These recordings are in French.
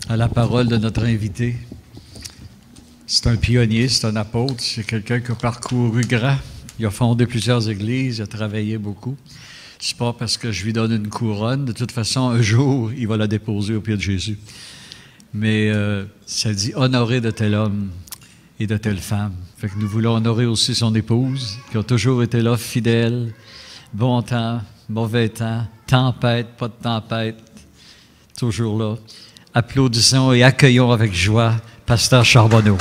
à la parole de notre invité. C'est un pionnier, c'est un apôtre, c'est quelqu'un qui a parcouru grand. Il a fondé plusieurs églises, il a travaillé beaucoup. C'est pas parce que je lui donne une couronne. De toute façon, un jour, il va la déposer au pied de Jésus. Mais ça dit honorer de tel homme et de telle femme. Fait que nous voulons honorer aussi son épouse, qui a toujours été là, fidèle, bon temps, mauvais temps, tempête, pas de tempête, toujours là. Applaudissons et accueillons avec joie Pasteur Charbonneau.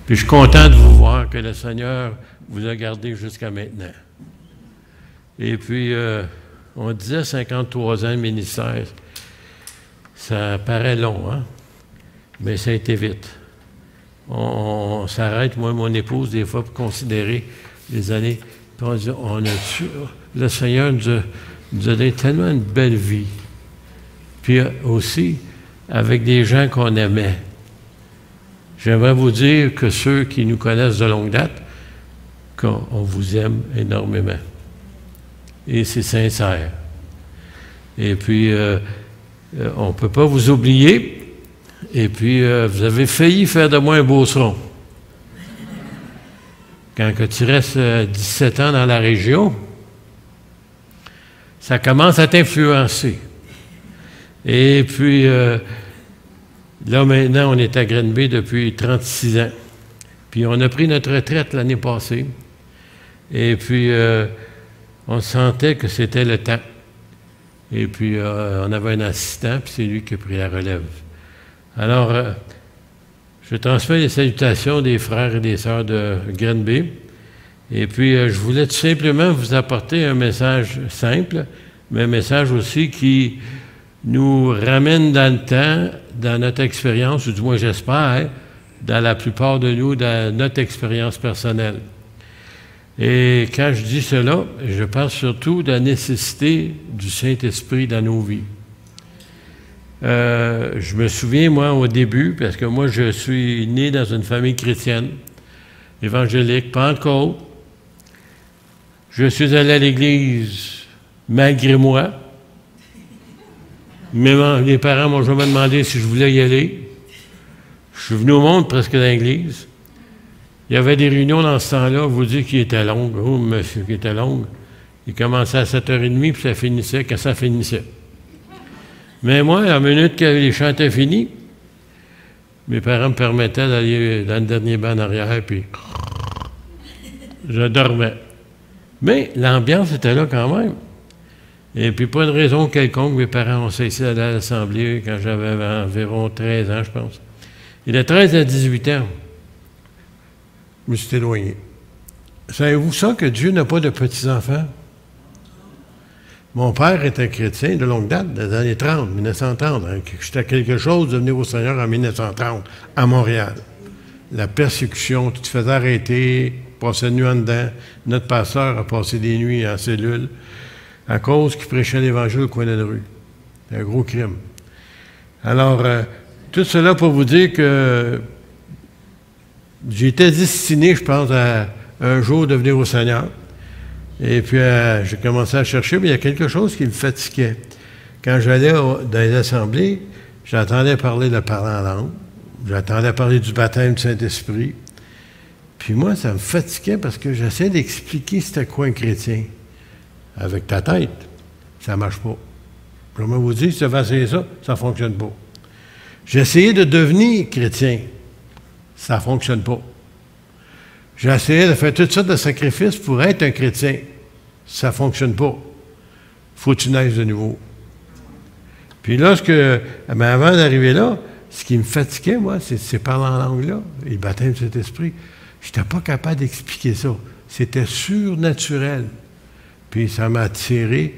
Puis je suis content de vous voir que le Seigneur vous a gardé jusqu'à maintenant. Et puis, on disait 53 ans de ministère. Ça paraît long, hein? Mais ça a été vite. On s'arrête, moi et mon épouse, des fois, pour considérer les années. Puis on dit, le Seigneur nous a donné tellement une belle vie. Puis aussi, avec des gens qu'on aimait. J'aimerais vous dire que ceux qui nous connaissent de longue date, qu'on vous aime énormément. Et c'est sincère. Et puis, on ne peut pas vous oublier. Et puis, vous avez failli faire de moi un beauceron. Quand que tu restes 17 ans dans la région, ça commence à t'influencer. Et puis, là, maintenant, on est à Granby depuis 36 ans. Puis, on a pris notre retraite l'année passée. Et puis, on sentait que c'était le temps. Et puis, on avait un assistant, puis c'est lui qui a pris la relève. Alors, je transmets les salutations des frères et des sœurs de Granby. Et puis, je voulais tout simplement vous apporter un message simple, mais un message aussi qui nous ramène dans le temps, dans notre expérience, ou du moins j'espère, dans la plupart de nous, dans notre expérience personnelle. Et quand je dis cela, je parle surtout de la nécessité du Saint-Esprit dans nos vies. Je me souviens, moi, au début, parce que moi, je suis né dans une famille chrétienne, évangélique, Pentecôte. Je suis allé à l'église malgré moi. Les parents m'ont jamais demandé si je voulais y aller. Je suis venu au monde presque dans l'église. Il y avait des réunions dans ce temps-là, vous dites qu'il était long. Oh, monsieur, qui était long. Il commençait à 7h30, puis ça finissait quand ça finissait. Mais moi, à la minute que les chants étaient finis, mes parents me permettaient d'aller dans le dernier banc en arrière, puis je dormais. Mais l'ambiance était là quand même. Et puis, pas une raison quelconque, mes parents ont cessé d'aller à l'Assemblée quand j'avais environ 13 ans, je pense. Et de 13 à 18 ans, je me suis éloigné. Savez-vous ça, que Dieu n'a pas de petits-enfants? Mon père était chrétien de longue date, des années 30, 1930. J'étais quelque chose de venir au Seigneur en 1930, à Montréal. La persécution, tout se faisait arrêter, passait de nuit en dedans. Notre pasteur a passé des nuits en cellule à cause qu'il prêchait l'Évangile au coin de la rue. C'est un gros crime. Alors, tout cela pour vous dire que j'étais destiné, je pense, à un jour de venir au Seigneur. Et puis, j'ai commencé à chercher, mais il y a quelque chose qui me fatiguait. Quand j'allais dans les assemblées, j'entendais parler de parler en langue, j'entendais parler du baptême du Saint-Esprit. Puis moi, ça me fatiguait parce que j'essayais d'expliquer c'était quoi un chrétien. Avec ta tête, ça ne marche pas. Je vais vous dire, si tu vas essayer ça, ça ne fonctionne pas. J'ai essayé de devenir chrétien, ça ne fonctionne pas. J'ai essayé de faire toutes sortes de sacrifices pour être un chrétien, ça ne fonctionne pas. Faut que tu naisses de nouveau. Puis là, avant d'arriver là, ce qui me fatiguait, moi, c'est parler en langue-là, et le baptême de Saint-Esprit. Je n'étais pas capable d'expliquer ça. C'était surnaturel. Puis ça m'a attiré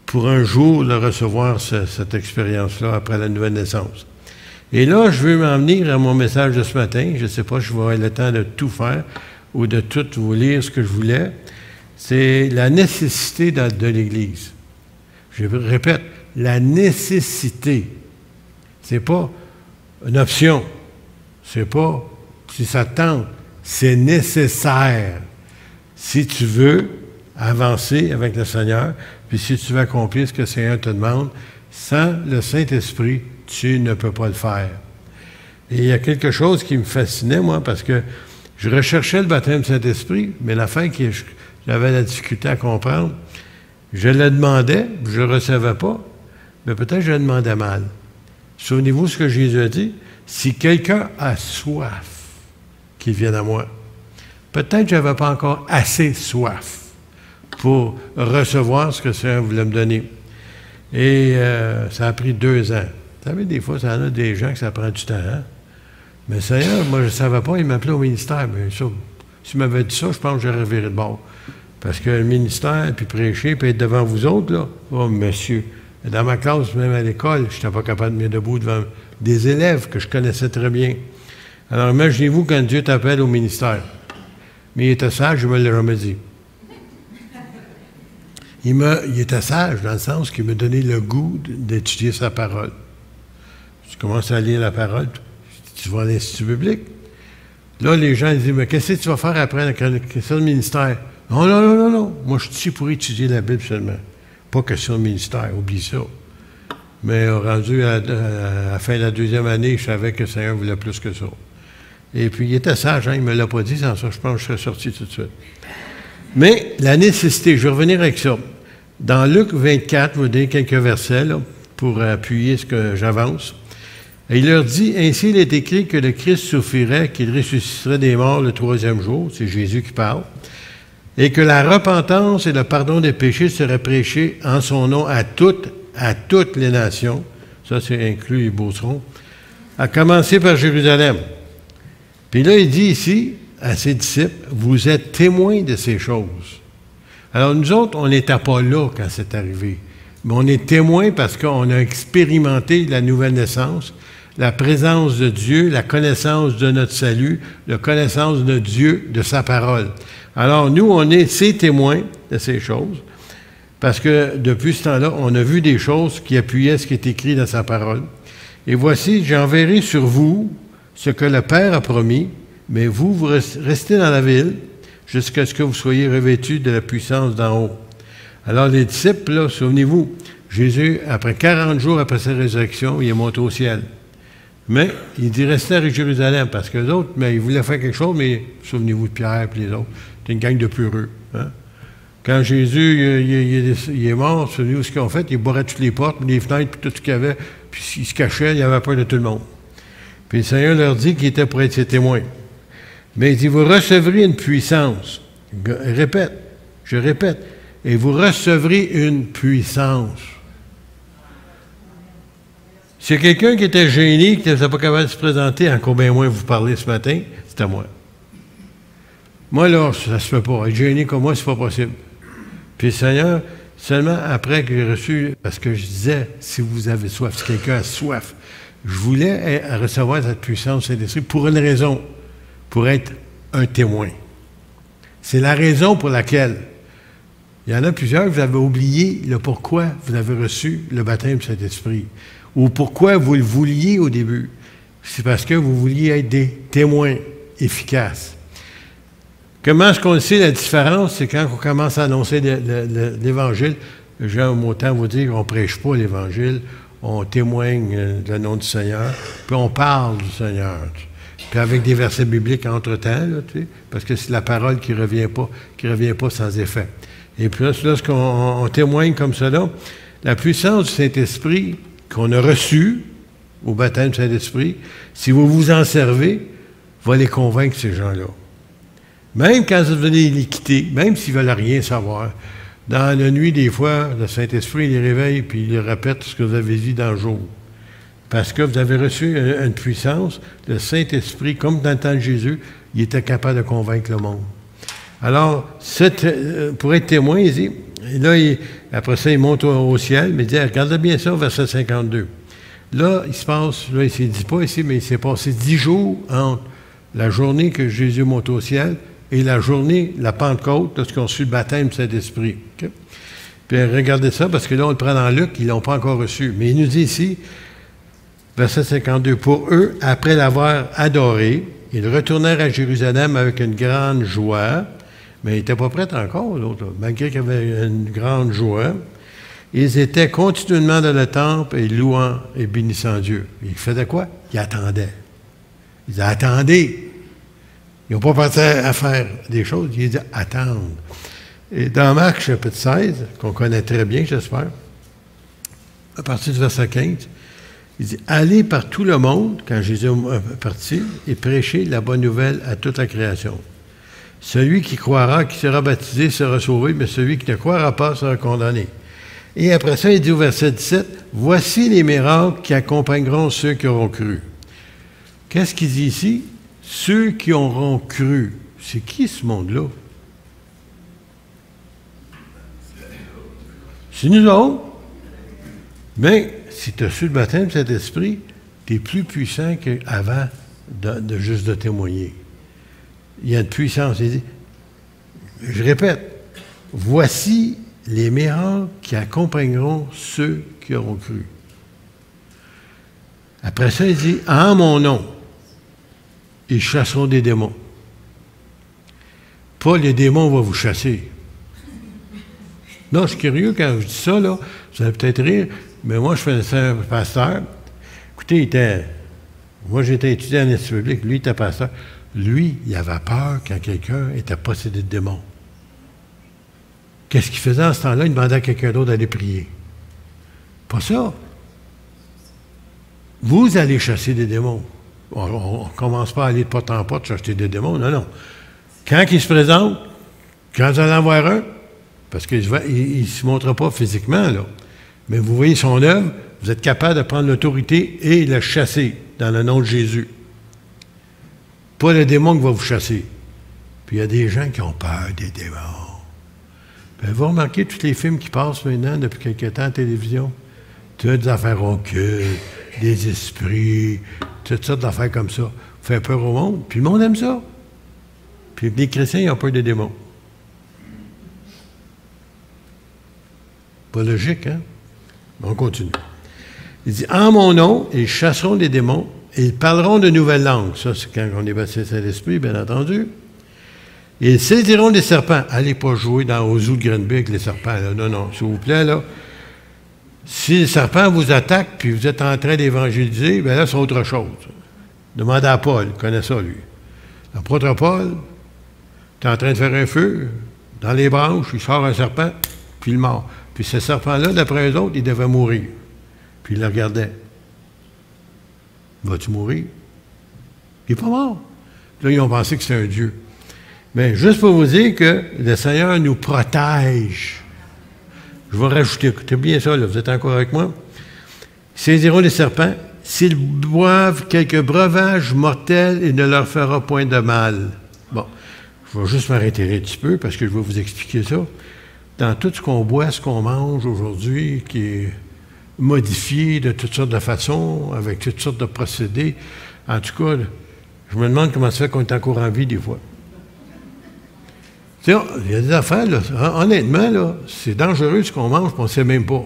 pour un jour de recevoir cette expérience-là après la nouvelle naissance. Et là, je veux m'en venir à mon message de ce matin. Je ne sais pas si je vais avoir le temps de tout faire ou de tout vous lire ce que je voulais. C'est la nécessité de l'Église. Je répète, la nécessité. Ce n'est pas une option. C'est pas si ça te tente. C'est nécessaire. Si tu veux avancer avec le Seigneur, puis si tu veux accomplir ce que le Seigneur te demande, sans le Saint-Esprit, tu ne peux pas le faire. Et il y a quelque chose qui me fascinait, moi, parce que je recherchais le baptême du Saint-Esprit, mais l'affaire que j'avais la difficulté à comprendre, je le demandais, je ne le recevais pas, mais peut-être je le demandais mal. Souvenez-vous ce que Jésus a dit, si quelqu'un a soif, qu'il vienne à moi. Peut-être que je n'avais pas encore assez soif pour recevoir ce que le Seigneur voulait me donner. Et ça a pris 2 ans. Vous savez, des fois, ça en a des gens que ça prend du temps. Hein? Mais le Seigneur, moi, je ne savais pas, il m'appelait au ministère. Mais ça, s'il m'avait dit ça, je pense que j'aurais viré de bord. Parce que le ministère, puis prêcher, puis être devant vous autres, là, oh, monsieur. Dans ma classe, même à l'école, je n'étais pas capable de me mettre debout devant des élèves que je connaissais très bien. Alors, imaginez-vous quand Dieu t'appelle au ministère. Mais il était sage, je ne me l'ai jamais dit. Il était sage dans le sens qu'il m'a donné le goût d'étudier sa parole. Tu commences à lire la parole, tu vas à l'Institut biblique. Là, les gens disent, mais qu'est-ce que tu vas faire après la question de ministère? Non, non, non, non, non. Moi, je suis ici pour étudier la Bible seulement. Pas question de ministère, oublie ça. Mais rendu à la fin de la 2e année, je savais que le Seigneur voulait plus que ça. Et puis, il était sage, hein, il ne me l'a pas dit, sans ça, je pense que je serais sorti tout de suite. Mais la nécessité, je vais revenir avec ça. Dans Luc 24, je vais vous donner quelques versets là, pour appuyer ce que j'avance. Et il leur dit, « Ainsi il est écrit que le Christ souffrirait, qu'il ressusciterait des morts le 3e jour. » C'est Jésus qui parle. « Et que la repentance et le pardon des péchés seraient prêchés en son nom à toutes les nations. » Ça, c'est inclus les Beaucerons. « À commencer par Jérusalem. » Puis là, il dit ici à ses disciples, « Vous êtes témoins de ces choses. » Alors, nous autres, on n'était pas là quand c'est arrivé. Mais on est témoins parce qu'on a expérimenté la nouvelle naissance, la présence de Dieu, la connaissance de notre salut, la connaissance de Dieu, de sa parole. Alors, nous, on est ces témoins de ces choses, parce que depuis ce temps-là, on a vu des choses qui appuyaient ce qui est écrit dans sa parole. Et voici, j'enverrai sur vous ce que le Père a promis, mais vous restez dans la ville jusqu'à ce que vous soyez revêtus de la puissance d'en haut. Alors, les disciples, là, souvenez-vous, Jésus, après 40 jours après sa résurrection, il est monté au ciel. Mais il dit rester à Jérusalem, parce que les autres, mais ils voulaient faire quelque chose, mais souvenez-vous de Pierre et les autres. C'est une gang de peureux. Hein? Quand Jésus il est mort, souvenez-vous ce qu'ils ont fait, ils barraient toutes les portes, les fenêtres, puis tout ce qu'il y avait, puis ils se cachaient, il avait peur de tout le monde. Puis le Seigneur leur dit qu'il était pour être ses témoins. Mais il dit, vous recevrez une puissance. Je répète, et vous recevrez une puissance. C'est quelqu'un qui était gêné, qui n'était pas capable de se présenter, encore bien moins vous parler ce matin, c'était moi. Moi, là, ça ne se fait pas. Être gêné comme moi, c'est pas possible. Puis le Seigneur, seulement après que j'ai reçu, parce que je disais, si vous avez soif, si quelqu'un a soif, je voulais recevoir cette puissance de Saint-Esprit pour une raison, pour être un témoin. C'est la raison pour laquelle, il y en a plusieurs, vous avez oublié le pourquoi vous avez reçu le baptême du Saint-Esprit, ou pourquoi vous le vouliez au début. C'est parce que vous vouliez être des témoins efficaces. Comment est-ce qu'on le sait, la différence? C'est quand on commence à annoncer l'Évangile. Les gens ont autant vous dire qu'on ne prêche pas l'Évangile, on témoigne le nom du Seigneur, puis on parle du Seigneur. Puis avec des versets bibliques entre-temps, là, tu sais, parce que c'est la parole qui ne revient pas sans effet. Et puis lorsqu'on témoigne comme cela, la puissance du Saint-Esprit qu'on a reçue au baptême du Saint-Esprit, si vous vous en servez, va les convaincre, ces gens-là. Même quand vous venez les quitter, même s'ils ne veulent rien savoir, dans la nuit, des fois, le Saint-Esprit les réveille puis il leur répète ce que vous avez dit dans le jour. Parce que vous avez reçu une puissance, le Saint-Esprit, comme dans le temps de Jésus, il était capable de convaincre le monde. Alors, pour être témoin, il dit, et là, après ça, il monte au ciel, mais il dit, regardez bien ça, verset 52. Là, il se passe, là, il ne dit pas ici, mais il s'est passé 10 jours entre la journée que Jésus monte au ciel et la journée, la Pentecôte, lorsqu'ils ont reçu le baptême du Saint-Esprit. Okay? Puis regardez ça, parce que là, on le prend dans Luc, ils ne l'ont pas encore reçu. Mais il nous dit ici, verset 52, « Pour eux, après l'avoir adoré, ils retournèrent à Jérusalem avec une grande joie. » Mais ils n'étaient pas prêts encore, l'autre, malgré qu'il y avait une grande joie. Ils étaient continuellement dans le temple et louant et bénissant Dieu. Ils faisaient quoi? Ils attendaient. Ils attendaient. Ils n'ont pas pensé à faire des choses, ils disaient attendre. Et dans Marc, chapitre 16, qu'on connaît très bien, j'espère, à partir du verset 15, il dit « Allez par tout le monde, quand Jésus est parti, et prêchez la bonne nouvelle à toute la création. Celui qui croira, qui sera baptisé, sera sauvé, mais celui qui ne croira pas sera condamné. » Et après ça, il dit au verset 17, « Voici les miracles qui accompagneront ceux qui auront cru. » Qu'est-ce qu'il dit ici? Ceux qui auront cru. C'est qui ce monde-là? C'est nous autres. Mais si tu as su le baptême de cet esprit, tu es plus puissant qu'avant de juste de témoigner. Il y a une puissance. Il dit, je répète, voici les miracles qui accompagneront ceux qui auront cru. Après ça, il dit, en mon nom, ils chasseront des démons. Pas les démons vont vous chasser. Non, je suis curieux quand je dis ça, là, vous allez peut-être rire, mais moi, je faisais un pasteur. Écoutez, moi, j'étais étudiant en études publiques, lui, il était pasteur. Lui, il avait peur quand quelqu'un était possédé de démons. Qu'est-ce qu'il faisait en ce temps-là? Il demandait à quelqu'un d'autre d'aller prier. Pas ça. Vous allez chasser des démons. On ne commence pas à aller de porte en porte chercher des démons. Non, non. Quand il se présente, quand vous allez en voir un, parce qu'il ne se montre pas physiquement, là, mais vous voyez son œuvre, vous êtes capable de prendre l'autorité et le chasser dans le nom de Jésus. Pas le démon qui va vous chasser. Puis il y a des gens qui ont peur des démons. Puis vous remarquez tous les films qui passent maintenant depuis quelques temps à la télévision. Toutes des affaires occultes, des esprits, toutes sortes d'affaires comme ça. Fait peur au monde. Puis le monde aime ça. Puis les chrétiens, ils ont peur des démons. Pas logique, hein? On continue. Il dit, en mon nom, ils chasseront des démons et ils parleront de nouvelles langues. Ça, c'est quand on est baptisé à l'esprit, bien entendu. Et ils saisiront des serpents. Allez pas jouer au zoo de Granby avec les serpents, là. Non, non, s'il vous plaît, là. Si le serpent vous attaque puis vous êtes en train d'évangéliser, bien là, c'est autre chose. Demandez à Paul, il connaît ça, lui. L'apôtre Paul, tu es en train de faire un feu, dans les branches, il sort un serpent, puis il mord. Puis ce serpent-là, d'après eux autres, il devait mourir. Puis il le regardait. Vas-tu mourir? Il n'est pas mort. Là, ils ont pensé que c'était un Dieu. Mais juste pour vous dire que le Seigneur nous protège. Je vais rajouter, écoutez bien ça, là, vous êtes encore avec moi? Ils saisiront les serpents. S'ils boivent quelques breuvages mortels, il ne leur fera point de mal. Bon, je vais juste m'arrêter un petit peu parce que je vais vous expliquer ça. Dans tout ce qu'on boit, ce qu'on mange aujourd'hui, qui est modifié de toutes sortes de façons, avec toutes sortes de procédés, en tout cas, je me demande comment ça fait qu'on est encore en vie des fois. Tu sais, il y a des affaires, là, honnêtement, là, c'est dangereux ce qu'on mange, puis on ne sait même pas.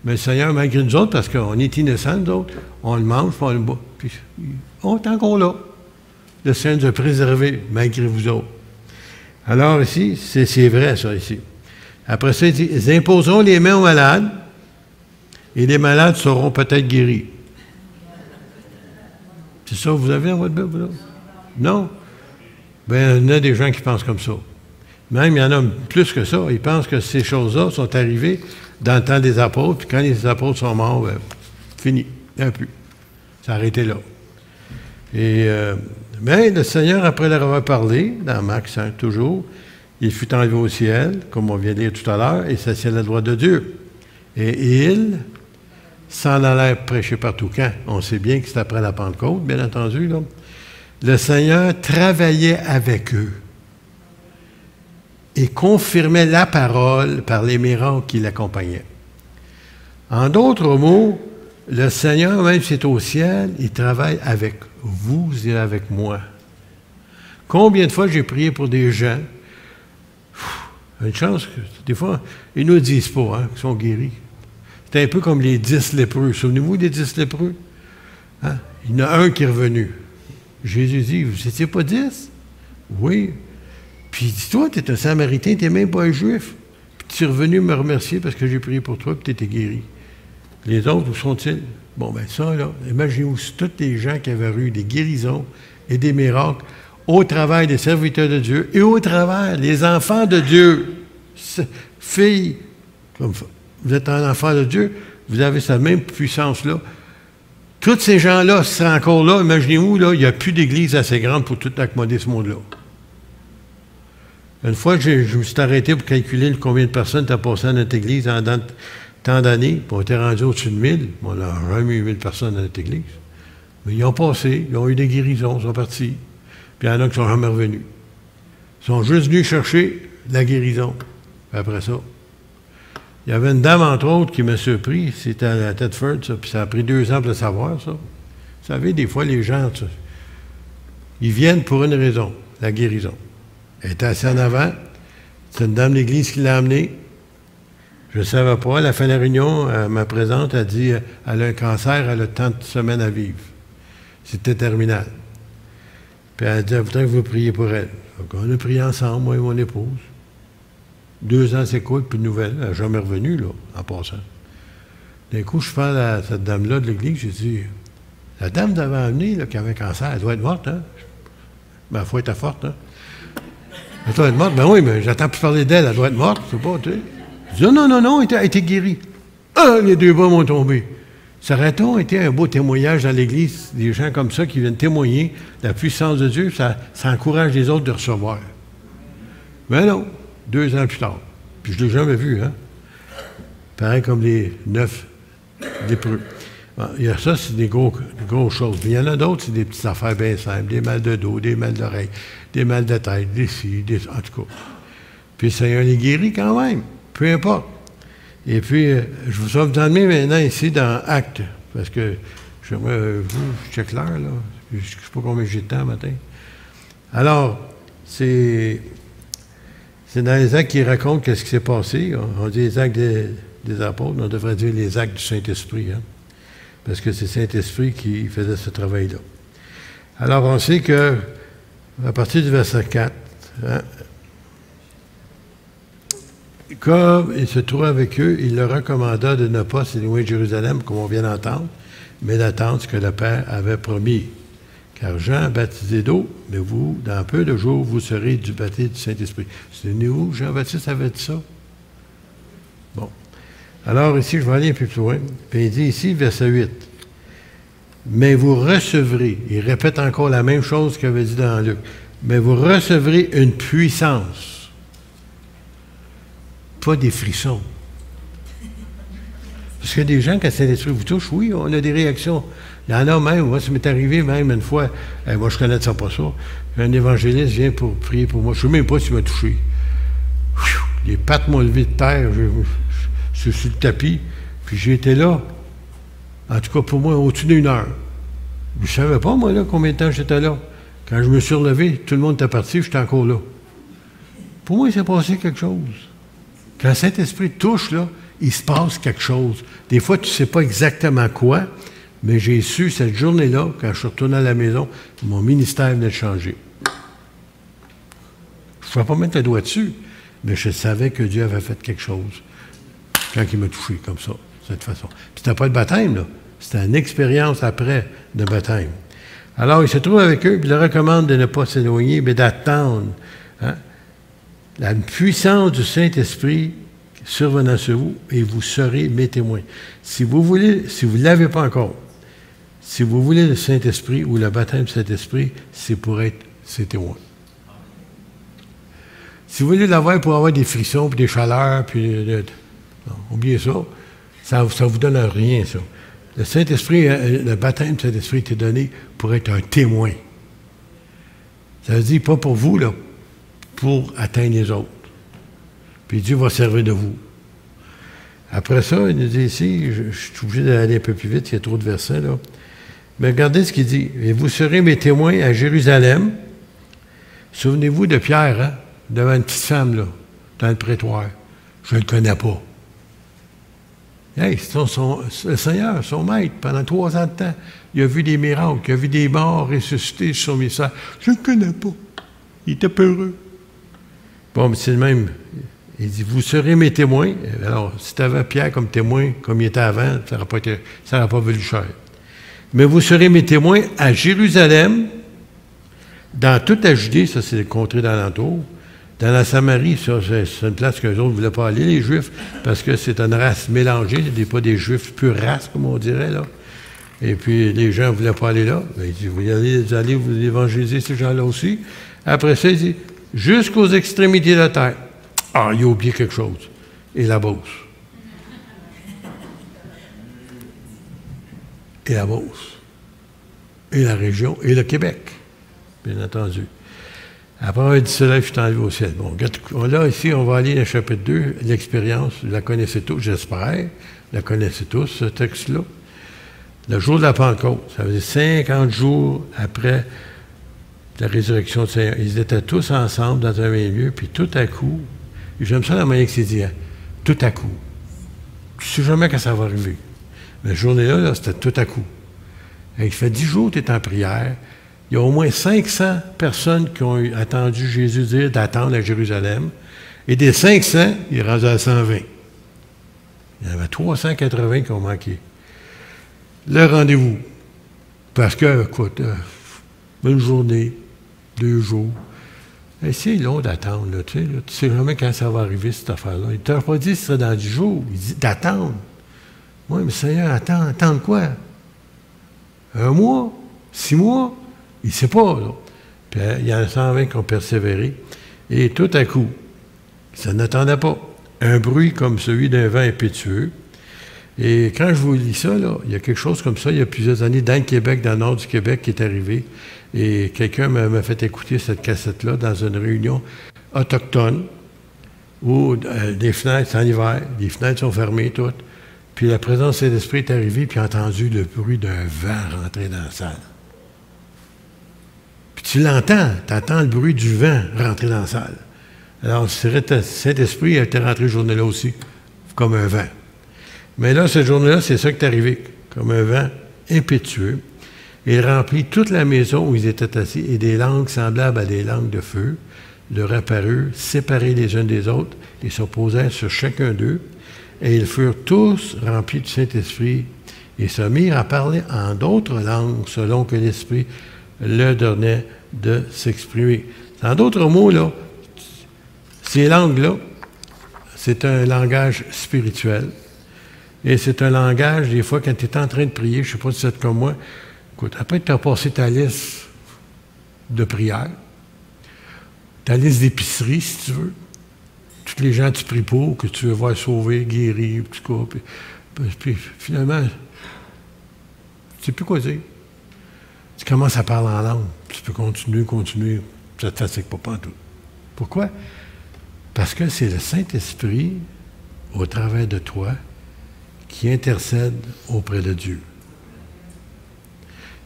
Mais le Seigneur, malgré nous autres, parce qu'on est innocents, nous autres, on le mange, puis on le boit. Puis on est encore là. Le Seigneur nous a préservés, malgré vous autres. Alors ici, c'est vrai, ça, ici. Après ça, il dit, ils imposeront les mains aux malades, et les malades seront peut-être guéris. C'est ça que vous avez dans votre Bible, là? Non? Bien, il y en a des gens qui pensent comme ça. Même, il y en a plus que ça. Ils pensent que ces choses-là sont arrivées dans le temps des apôtres, puis quand les apôtres sont morts, bien, fini. Il n'y en a plus. Ça a arrêté là. Et, mais le Seigneur, après leur avoir parlé, dans Marc 5 toujours, il fut enlevé au ciel, comme on vient de lire tout à l'heure, et s'assit à la droite de Dieu. Et il sans en l'air prêcher partout. Quand? On sait bien que c'est après la Pentecôte, bien entendu. Là. Le Seigneur travaillait avec eux et confirmait la parole par les miracles qui l'accompagnaient. En d'autres mots, le Seigneur, même si c'est au ciel, il travaille avec vous et avec moi. Combien de fois j'ai prié pour des gens, une chance que des fois, ils ne nous disent pas hein, qu'ils sont guéris. C'est un peu comme les 10 lépreux. Souvenez-vous des 10 lépreux? Hein? Il y en a un qui est revenu. Jésus dit, vous n'étiez pas 10? Oui. Puis il dit, toi, tu es un Samaritain, tu n'es même pas un Juif. Puis tu es revenu me remercier parce que j'ai prié pour toi, puis tu étais guéri. Les autres, où sont-ils? Bon, ben ça, là, imaginez-vous tous les gens qui avaient eu des guérisons et des miracles au travers des serviteurs de Dieu et au travers des enfants de Dieu. Filles, comme vous êtes un enfant de Dieu, vous avez cette même puissance-là. Tous ces gens-là seraient encore là. Imaginez-vous, là, il n'y a plus d'église assez grande pour tout accommoder ce monde-là. Une fois, je me suis arrêté pour calculer combien de personnes étaient passées à notre église en tant d'années, puis on était rendu au-dessus de 1000. On n'a jamais eu 1000 personnes dans notre église. Mais ils ont passé, ils ont eu des guérisons, ils sont partis. Puis il y en a qui ne sont jamais revenus. Ils sont juste venus chercher la guérison. Puis après ça, il y avait une dame, entre autres, qui m'a surpris. C'était à Thetford, ça. Puis ça a pris 2 ans pour le savoir, ça. Vous savez, des fois, les gens, ça, ils viennent pour une raison, la guérison. Elle était assise en avant. C'est une dame d'église qui l'a amenée. Je ne savais pas. À la fin de la réunion, elle me présente, elle dit elle a un cancer, elle a tant de semaines à vivre. C'était terminal. Puis elle dit elle voudrait que vous priez pour elle. Donc, on a prié ensemble, moi et mon épouse. 2 ans s'écoulent, puis de nouvelles. Elle n'est jamais revenue, là, en passant. D'un coup, je parle à cette dame-là de l'église, j'ai dit la dame d'avant amenée, là, qui avait un cancer, elle doit être morte, hein? Ben, il faut être forte, hein? Elle doit être morte. Ben oui, mais j'attends plus parler d'elle, elle doit être morte, je sais pas, tu sais. Je dis non, elle était guérie. Ah, les 2 bras m'ont tombé. Ça aurait-on été un beau témoignage dans l'Église, des gens comme ça qui viennent témoigner la puissance de Dieu, ça encourage les autres de recevoir. Mais non, 2 ans plus tard. Puis je ne l'ai jamais vu, hein? Pareil comme les 9 lépreux. Bon, il y a ça, c'est des grosses choses. Mais il y en a d'autres, c'est des petites affaires bien simples. Des mal de dos, des mal d'oreille, des mal de tête, des ci, en tout cas. Puis le Seigneur les guérit quand même. Peu importe. Et puis, je vous offre dans le mien maintenant ici dans Actes, parce que j'aimerais, je check l'heure, là. Je ne sais pas combien j'ai de temps matin. Alors, c'est dans les actes qui racontent qu'est-ce qui s'est passé. On dit les actes des apôtres, on devrait dire les actes du Saint-Esprit, hein, parce que c'est le Saint-Esprit qui faisait ce travail-là. Alors, on sait que, à partir du verset 4, hein, comme il se trouvait avec eux, il leur recommanda de ne pas s'éloigner de Jérusalem, comme on vient d'entendre, mais d'attendre ce que le Père avait promis. Car Jean a baptisé d'eau, mais vous, dans peu de jours, vous serez du baptême du Saint-Esprit. C'est où Jean-Baptiste avait dit ça? Bon. Alors ici, je vais aller un peu plus loin. Puis il dit ici, verset 8. Mais vous recevrez, il répète encore la même chose qu'il avait dit dans Luc, mais vous recevrez une puissance. Pas des frissons. Parce que des gens, quand Saint-Esprit vous touche, oui, on a des réactions. Il y en a même, moi, ça m'est arrivé même une fois, moi je connais ça pas ça, un évangéliste vient pour prier pour moi, je ne sais même pas s'il m'a touché. Les pattes m'ont levé de terre, je suis sur le tapis, puis j'étais là, en tout cas pour moi, au-dessus d'1 heure. Je ne savais pas, moi, là, combien de temps j'étais là. Quand je me suis relevé, tout le monde était parti, j'étais encore là. Pour moi, il s'est passé quelque chose. Quand le Saint-Esprit touche, là, il se passe quelque chose. Des fois, tu ne sais pas exactement quoi, mais j'ai su cette journée-là, quand je suis retourné à la maison, mon ministère venait de changer. Je ne pouvais pas mettre le doigt dessus, mais je savais que Dieu avait fait quelque chose quand il m'a touché comme ça, de cette façon. Puis c'était pas le baptême, là. C'était une expérience après le baptême. Alors, il se trouve avec eux, puis il leur recommande de ne pas s'éloigner, mais d'attendre. Hein? La puissance du Saint-Esprit survenant sur vous, et vous serez mes témoins. Si vous ne l'avez pas encore, si vous voulez le Saint-Esprit ou le baptême du Saint-Esprit, c'est pour être ses témoins. Si vous voulez l'avoir pour avoir des frissons, puis des chaleurs, puis non, oubliez ça. Ça ne vous donne rien, ça. Le Saint-Esprit, le baptême du Saint-Esprit était donné pour être un témoin. Ça veut dire pas pour vous, là, pour atteindre les autres. Puis Dieu va servir de vous. Après ça, il nous dit ici, je suis obligé d'aller un peu plus vite, il y a trop de versets, là. Mais regardez ce qu'il dit. « Et vous serez mes témoins à Jérusalem. » Souvenez-vous de Pierre, hein, devant une petite femme, là, dans le prétoire. Je ne le connais pas. Hey, le Seigneur, son maître, pendant 3 ans de temps, il a vu des miracles, il a vu des morts ressuscités sur son message. Je ne le connais pas. Il était peureux. Bon, mais c'est le même. Il dit, vous serez mes témoins. Alors, si tu avais Pierre comme témoin, comme il était avant, ça n'aurait pas valu cher. Mais vous serez mes témoins à Jérusalem, dans toute la Judée, ça c'est le contrée d'alentour, dans la Samarie, ça c'est une place qu'eux autres ne voulaient pas aller, les Juifs, parce que c'est une race mélangée, ce n'est pas des Juifs pure race, comme on dirait, là. Et puis, les gens ne voulaient pas aller là. Ben, il dit, vous allez vous évangéliser ces gens-là aussi. Après ça, il dit, jusqu'aux extrémités de la terre. Ah, il a oublié quelque chose. Et la Beauce. Et la Beauce. Et la région. Et le Québec, bien entendu. Après avoir dit cela, je suis enlevé au ciel. Bon, là, ici, on va aller dans le chapitre 2, l'expérience. Vous la connaissez tous, j'espère. Vous la connaissez tous, ce texte-là. Le jour de la Pentecôte, ça faisait 50 jours après la résurrection du Seigneur. Ils étaient tous ensemble dans un même lieu, puis tout à coup, j'aime ça la manière que c'est dit, hein, tout à coup. Tu ne sais jamais quand ça va arriver. Mais la journée-là, là, c'était tout à coup. Et il fait 10 jours que tu es en prière. Il y a au moins 500 personnes qui ont attendu Jésus dire d'attendre à Jérusalem. Et des 500, il est rendu à 120. Il y en avait 380 qui ont manqué. Le rendez-vous. Parce que, écoute, une journée, 2 jours. Et c'est long d'attendre, là, tu sais jamais quand ça va arriver, cette affaire-là. Il ne t'a pas dit que ce serait dans 10 jours. Il dit d'attendre. Oui, mais Seigneur, attendre quoi? 1 mois? 6 mois? Il ne sait pas, là. Puis il y en a 120 qui ont persévéré. Et tout à coup, ça n'attendait pas. Un bruit comme celui d'un vent impétueux. Et quand je vous lis ça, là, il y a quelque chose comme ça, il y a plusieurs années, dans le Québec, dans le nord du Québec, qui est arrivé. Et quelqu'un m'a fait écouter cette cassette-là dans une réunion autochtone où les fenêtres, c'est en hiver, les fenêtres sont fermées toutes. Puis la présence de l'Esprit est arrivée, puis a entendu le bruit d'un vent rentrer dans la salle. Puis tu l'entends, tu entends le bruit du vent rentrer dans la salle. Alors, Saint-Esprit a été rentré cette journée-là aussi, comme un vent. Mais là, cette journée-là, c'est ça qui est arrivé, comme un vent impétueux. Il remplit toute la maison où ils étaient assis, et des langues semblables à des langues de feu leur apparurent, séparées les unes des autres, et se posèrent sur chacun d'eux. Et ils furent tous remplis du Saint-Esprit, et se mirent à parler en d'autres langues, selon que l'Esprit leur donnait de s'exprimer. En d'autres mots, là, ces langues-là, c'est un langage spirituel. Et c'est un langage, des fois, quand tu es en train de prier, je ne sais pas si c'est comme moi, écoute, après que tu as passé ta liste de prières, ta liste d'épicerie, si tu veux, tous les gens que tu pries pour, que tu veux voir sauver, guérir, puis finalement, tu ne sais plus quoi dire. Tu commences à parler en langue, tu peux continuer, ça ne te fatigue pas tout. Pourquoi? Parce que c'est le Saint-Esprit, au travers de toi, qui intercède auprès de Dieu.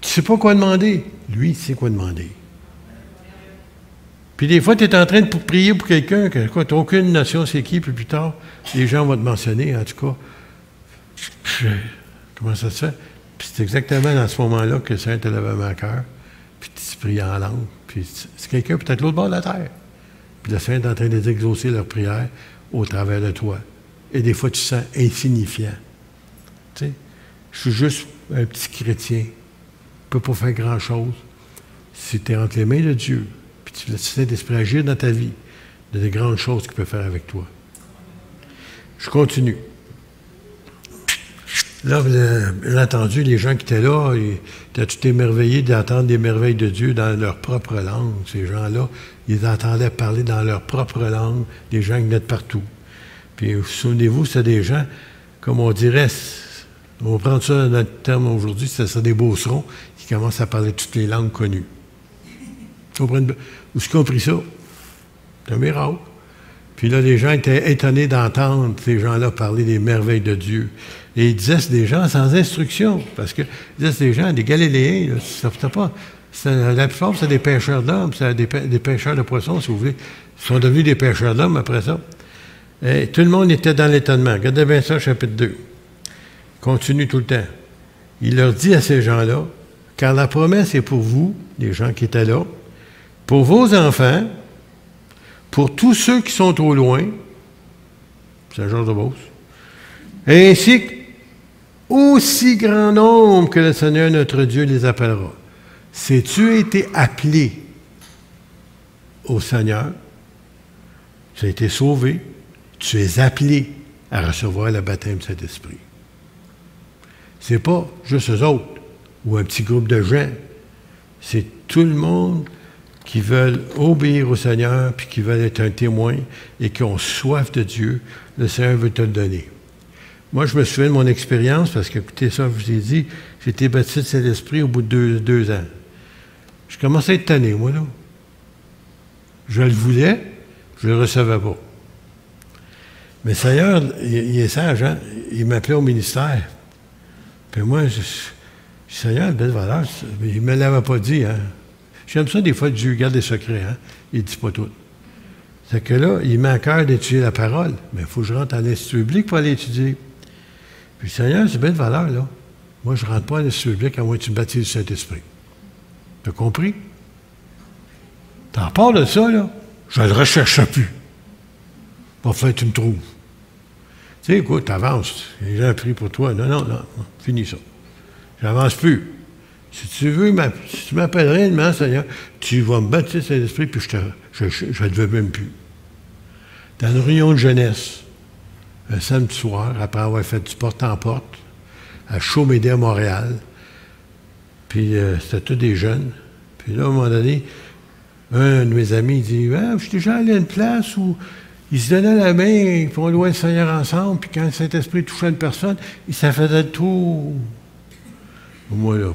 Tu ne sais pas quoi demander. Lui, il sait quoi demander. Puis des fois, tu es en train de prier pour quelqu'un, que tu n'as aucune notion c'est qui, puis plus tard, les gens vont te mentionner, en tout cas. Comment ça se fait? Puis c'est exactement dans ce moment-là que le Seigneur te lève à cœur, puis tu pries en langue. Puis c'est quelqu'un peut-être l'autre bord de la terre. Puis le Seigneur est en train d'exaucer leur prière au travers de toi. Et des fois, tu te sens insignifiant. Tu sais, je suis juste un petit chrétien. Je ne peux pas faire grand-chose. Si tu es entre les mains de Dieu, puis tu laisses le Saint-Esprit agir dans ta vie, il y a des grandes choses qu'il peut faire avec toi. Je continue. Là, bien entendu, les gens qui étaient là, ils étaient tout émerveillés d'entendre des merveilles de Dieu dans leur propre langue. Ces gens-là, ils entendaient parler dans leur propre langue, des gens qui venaient de partout. Puis, souvenez-vous, c'est des gens comme on dirait, on va prendre ça dans notre terme aujourd'hui, c'est des beaucerons qui commencent à parler toutes les langues connues. Où est-ce qu'ils ont pris ça? C'est un miracle. Puis là, les gens étaient étonnés d'entendre ces gens-là parler des merveilles de Dieu. Et ils disaient, c'est des gens sans instruction. Parce que, ils disaient, c'est des gens, des Galiléens, là, ça ne pas. La plupart, c'est des pêcheurs d'hommes, c'est des pêcheurs de poissons, si vous voulez. Ils sont devenus des pêcheurs d'hommes après ça. Et tout le monde était dans l'étonnement. Regardez bien ça, chapitre 2. Continue tout le temps. Il leur dit à ces gens-là, car la promesse est pour vous, les gens qui étaient là, pour vos enfants, pour tous ceux qui sont au loin, Saint-Georges de Beauce, et ainsi aussi grand nombre que le Seigneur notre Dieu les appellera. Si tu as été appelé au Seigneur, tu as été sauvé, tu es appelé à recevoir le baptême du Saint-Esprit. Ce n'est pas juste eux autres ou un petit groupe de gens. C'est tout le monde qui veulent obéir au Seigneur puis qui veulent être un témoin et qui ont soif de Dieu. Le Seigneur veut te le donner. Moi, je me souviens de mon expérience parce que, écoutez ça, je vous ai dit, j'ai été baptisé de Saint-Esprit au bout de deux ans. Je commençais à être tanné, moi, là. Je le voulais, je ne le recevais pas. Mais le Seigneur, il est sage, hein? Il m'appelait au ministère. Puis moi, Seigneur, belle valeur, il ne me l'avait pas dit, hein? J'aime ça, des fois, Dieu garde des secrets, hein? Il ne dit pas tout. C'est que là, il m'a à cœur d'étudier la parole, mais il faut que je rentre à l'Institut biblique pour aller étudier. Puis, Seigneur, c'est belle valeur, là. Moi, je ne rentre pas à l'Institut biblique à moins que tu me baptises du Saint-Esprit. Tu as compris? T'en parles de ça, là? Je ne le recherche plus. Parfait, tu me trouves. Tu sais, écoute, t'avances. Les gens prient pour toi. Non, finis ça. Je n'avance plus. Si tu veux, si tu m'appellerais demain, Seigneur, tu vas me baptiser Saint-Esprit, puis je ne le veux même plus. Dans une réunion de jeunesse, un samedi soir, après avoir fait du porte-en-porte, à Chaumédé à Montréal, puis c'était tous des jeunes. Puis là, à un moment donné, un de mes amis dit « Ah, je suis déjà allé à une place où ils se donnaient la main, ils font louer le Seigneur ensemble, puis quand le Saint-Esprit touchait une personne, ça faisait le tour. » Moi, là,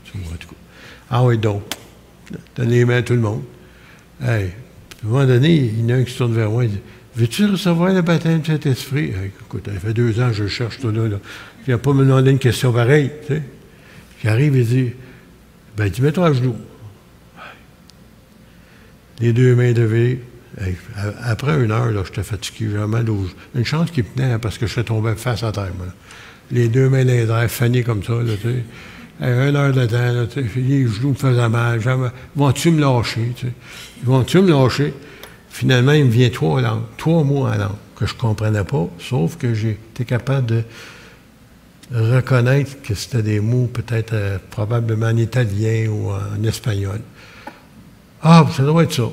tu vois, en tout cas. Ah oui, donc, donne les mains à tout le monde. Hey, à un moment donné, il y en a un qui se tourne vers moi, il dit « Veux-tu recevoir le baptême du Saint-Esprit? » Hey, écoute, ça fait 2 ans que je cherche tout là. Il n'a pas me demandé une question pareille, tu sais. J'arrive et dit « Ben, dis, mets-toi à genoux. » Les 2 mains levées. Hey, après 1 heure, là, j'étais fatigué, j'avais mal aux... Une chance qui me tenait, parce que je suis tombé face à terre, moi. Les 2 mains dans les airs, fannées comme ça, là, tu sais. 1 heure de temps, là, tu sais, les genoux me faisaient mal. Vont-tu me lâcher, tu sais? Vont-tu me lâcher? Finalement, il me vient 3 langues, 3 mots en langue, que je ne comprenais pas, sauf que j'ai été capable de reconnaître que c'était des mots peut-être probablement en italien ou en espagnol. Ah, ça doit être ça.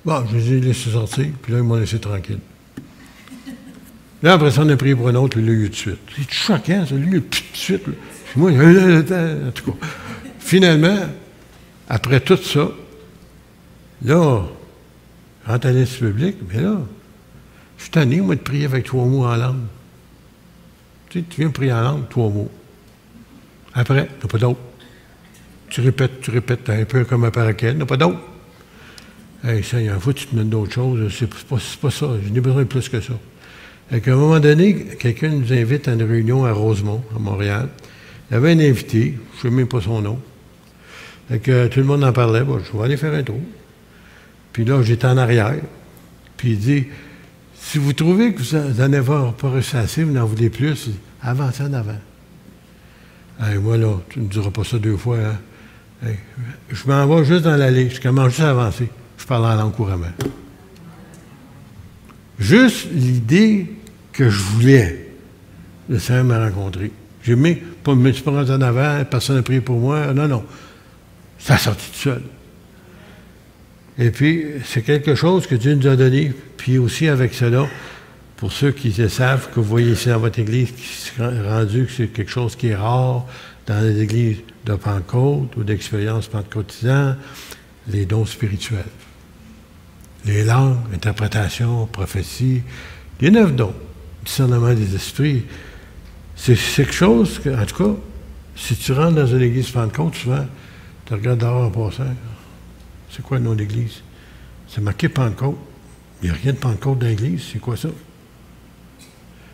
Bon, je les ai laissés sortir, puis là, ils m'ont laissé tranquille. Là, après ça, on a prié pour un autre, puis là, il y a eu de suite. C'est choquant, ça, lui, tout de suite. Là. Moi, en tout cas. Finalement, après tout ça, là, je rentre à l'Institut biblique, mais là, je suis tanné, moi, de prier avec 3 mots en langue. Tu sais, tu viens prier en langue, 3 mots. Après, il n'y a pas d'autre. Tu répètes, un peu comme un paraquet, il n'y a pas d'autre. Hey, Seigneur, faut que tu te mettes d'autres choses. C'est pas ça. Je n'ai besoin de plus que ça. À un moment donné, quelqu'un nous invite à une réunion à Rosemont, à Montréal. Il y avait un invité, je ne sais même pas son nom. Fait que tout le monde en parlait. Bon, je vais aller faire un tour. Puis là, j'étais en arrière. Puis il dit, si vous trouvez que vous n'en avez pas reçu assez, vous n'en voulez plus, avancez en avant. Hey, moi, là, tu ne me diras pas ça 2 fois. Hein? Hey, je m'en vais juste dans l'allée. Je commence juste à avancer. Je parle en langue couramment. Juste l'idée que je voulais, le Seigneur m'a rencontré. J'ai mis, pas me suis pas rendu en avant, personne n'a prié pour moi. Non. Ça a sorti tout seul. Et puis, c'est quelque chose que Dieu nous a donné. Puis aussi, avec cela, pour ceux qui le savent, que vous voyez ici dans votre église, qui s'est rendu que c'est quelque chose qui est rare dans les églises de Pentecôte ou d'expérience pentecôtisante, les dons spirituels. Les langues, interprétation, prophétie, les 9 dons. discernement des esprits. C'est quelque chose que, en tout cas, si tu rentres dans une église Pentecôte, souvent, tu regardes dehors en passant. C'est quoi le nom d'église? C'est marqué Pentecôte. Il n'y a rien de Pentecôte dans l'église. C'est quoi ça?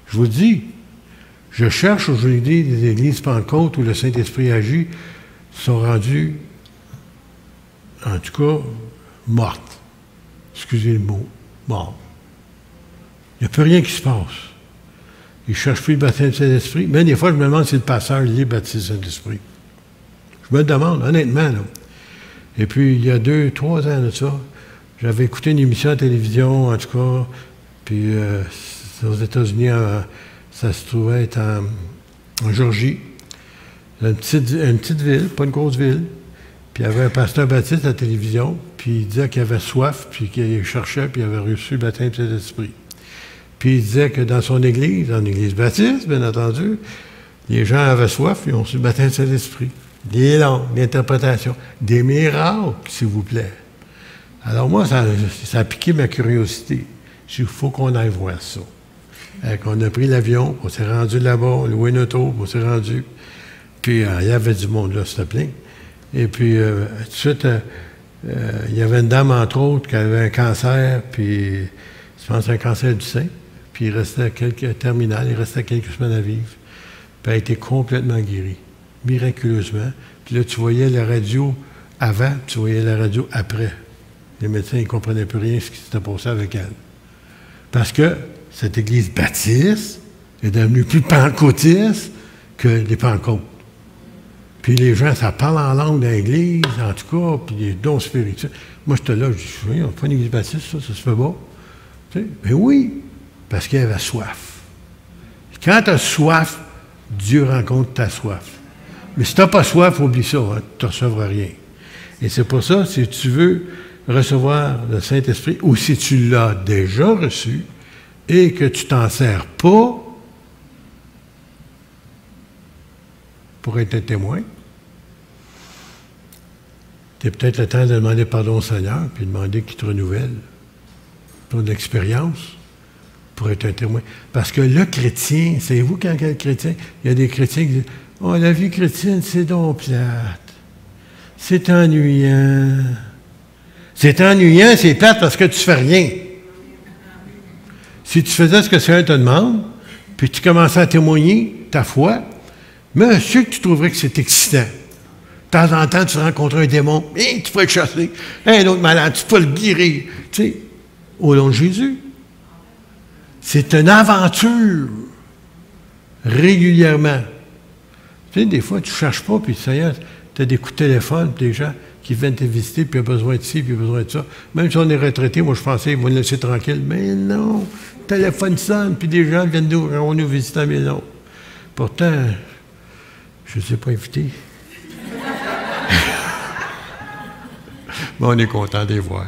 Je vous dis, je cherche aujourd'hui des églises Pentecôte où le Saint-Esprit agit, sont rendues, en tout cas, mortes. Excusez le mot, mortes. Il n'y a plus rien qui se passe. Ils ne cherchent plus le baptême du Saint-Esprit. Mais des fois, je me demande si le pasteur est baptisé du Saint-Esprit. Je me le demande, honnêtement. Là. Et puis, il y a 2-3 ans de ça, j'avais écouté une émission à la télévision, en tout cas, puis aux États-Unis, ça se trouvait être en Géorgie. Une petite ville, pas une grosse ville. Puis il y avait un pasteur baptiste à la télévision, puis il disait qu'il avait soif, puis qu'il cherchait, puis il avait reçu le baptême du Saint-Esprit. Puis il disait que dans son église, en église baptiste, bien entendu, les gens avaient soif, ils ont reçu le baptême du Saint-Esprit. Des langues, des interprétations, des miracles, s'il vous plaît. Alors moi, ça a piqué ma curiosité. Il faut qu'on aille voir ça. On a pris l'avion, on s'est rendu là-bas, on a loué une auto, on s'est rendu. Puis il y avait du monde là, c'était plein. Et puis tout de suite, il y avait une dame, entre autres, qui avait un cancer, puis je pense un cancer du sein. Puis il restait quelques semaines à vivre. Puis elle a été complètement guérie, miraculeusement. Puis là, tu voyais la radio avant, puis tu voyais la radio après. Les médecins ne comprenaient plus rien de ce qui s'était passé avec elle. Parce que cette église baptiste est devenue plus pentecôtiste que les Pentecôtes. Puis les gens, ça parle en langue dans l'église, en tout cas, puis les dons spirituels. Moi, j'étais là, je dis, on ne fait pas une église baptiste, ça se fait pas. Tu sais? Mais oui, parce qu'elle avait soif. Quand tu as soif, Dieu rencontre ta soif. Mais si tu n'as pas soif, oublie ça, hein, tu ne recevras rien. Et c'est pour ça, si tu veux recevoir le Saint-Esprit, ou si tu l'as déjà reçu et que tu t'en sers pas pour être un témoin, c'est peut-être le temps de demander pardon au Seigneur, puis demander qu'il te renouvelle ton expérience pour être un témoin. Parce que le chrétien, savez-vous quand il y a le chrétien, il y a des chrétiens qui disent « Oh, la vie chrétienne, c'est donc plate. C'est ennuyant. » C'est ennuyant, c'est plate parce que tu fais rien. Si tu faisais ce que le Seigneur te demande, puis tu commençais à témoigner ta foi, monsieur, que tu trouverais que c'est excitant. De temps en temps, tu rencontres un démon, et tu pourrais le chasser. Un autre malade, tu peux le guérir. Tu sais, au nom de Jésus. C'est une aventure, régulièrement. Tu sais, des fois, tu ne cherches pas, puis le Seigneur, tu as des coups de téléphone, puis des gens qui viennent te visiter, puis il a besoin de ci, puis il a besoin de ça. Même si on est retraité, moi, je pensais qu'ils vont nous laisser tranquille. Mais non, le téléphone sonne, puis des gens viennent nous visiter à la maison. Pourtant, je ne les ai pas invités. Mais on est content de les voir.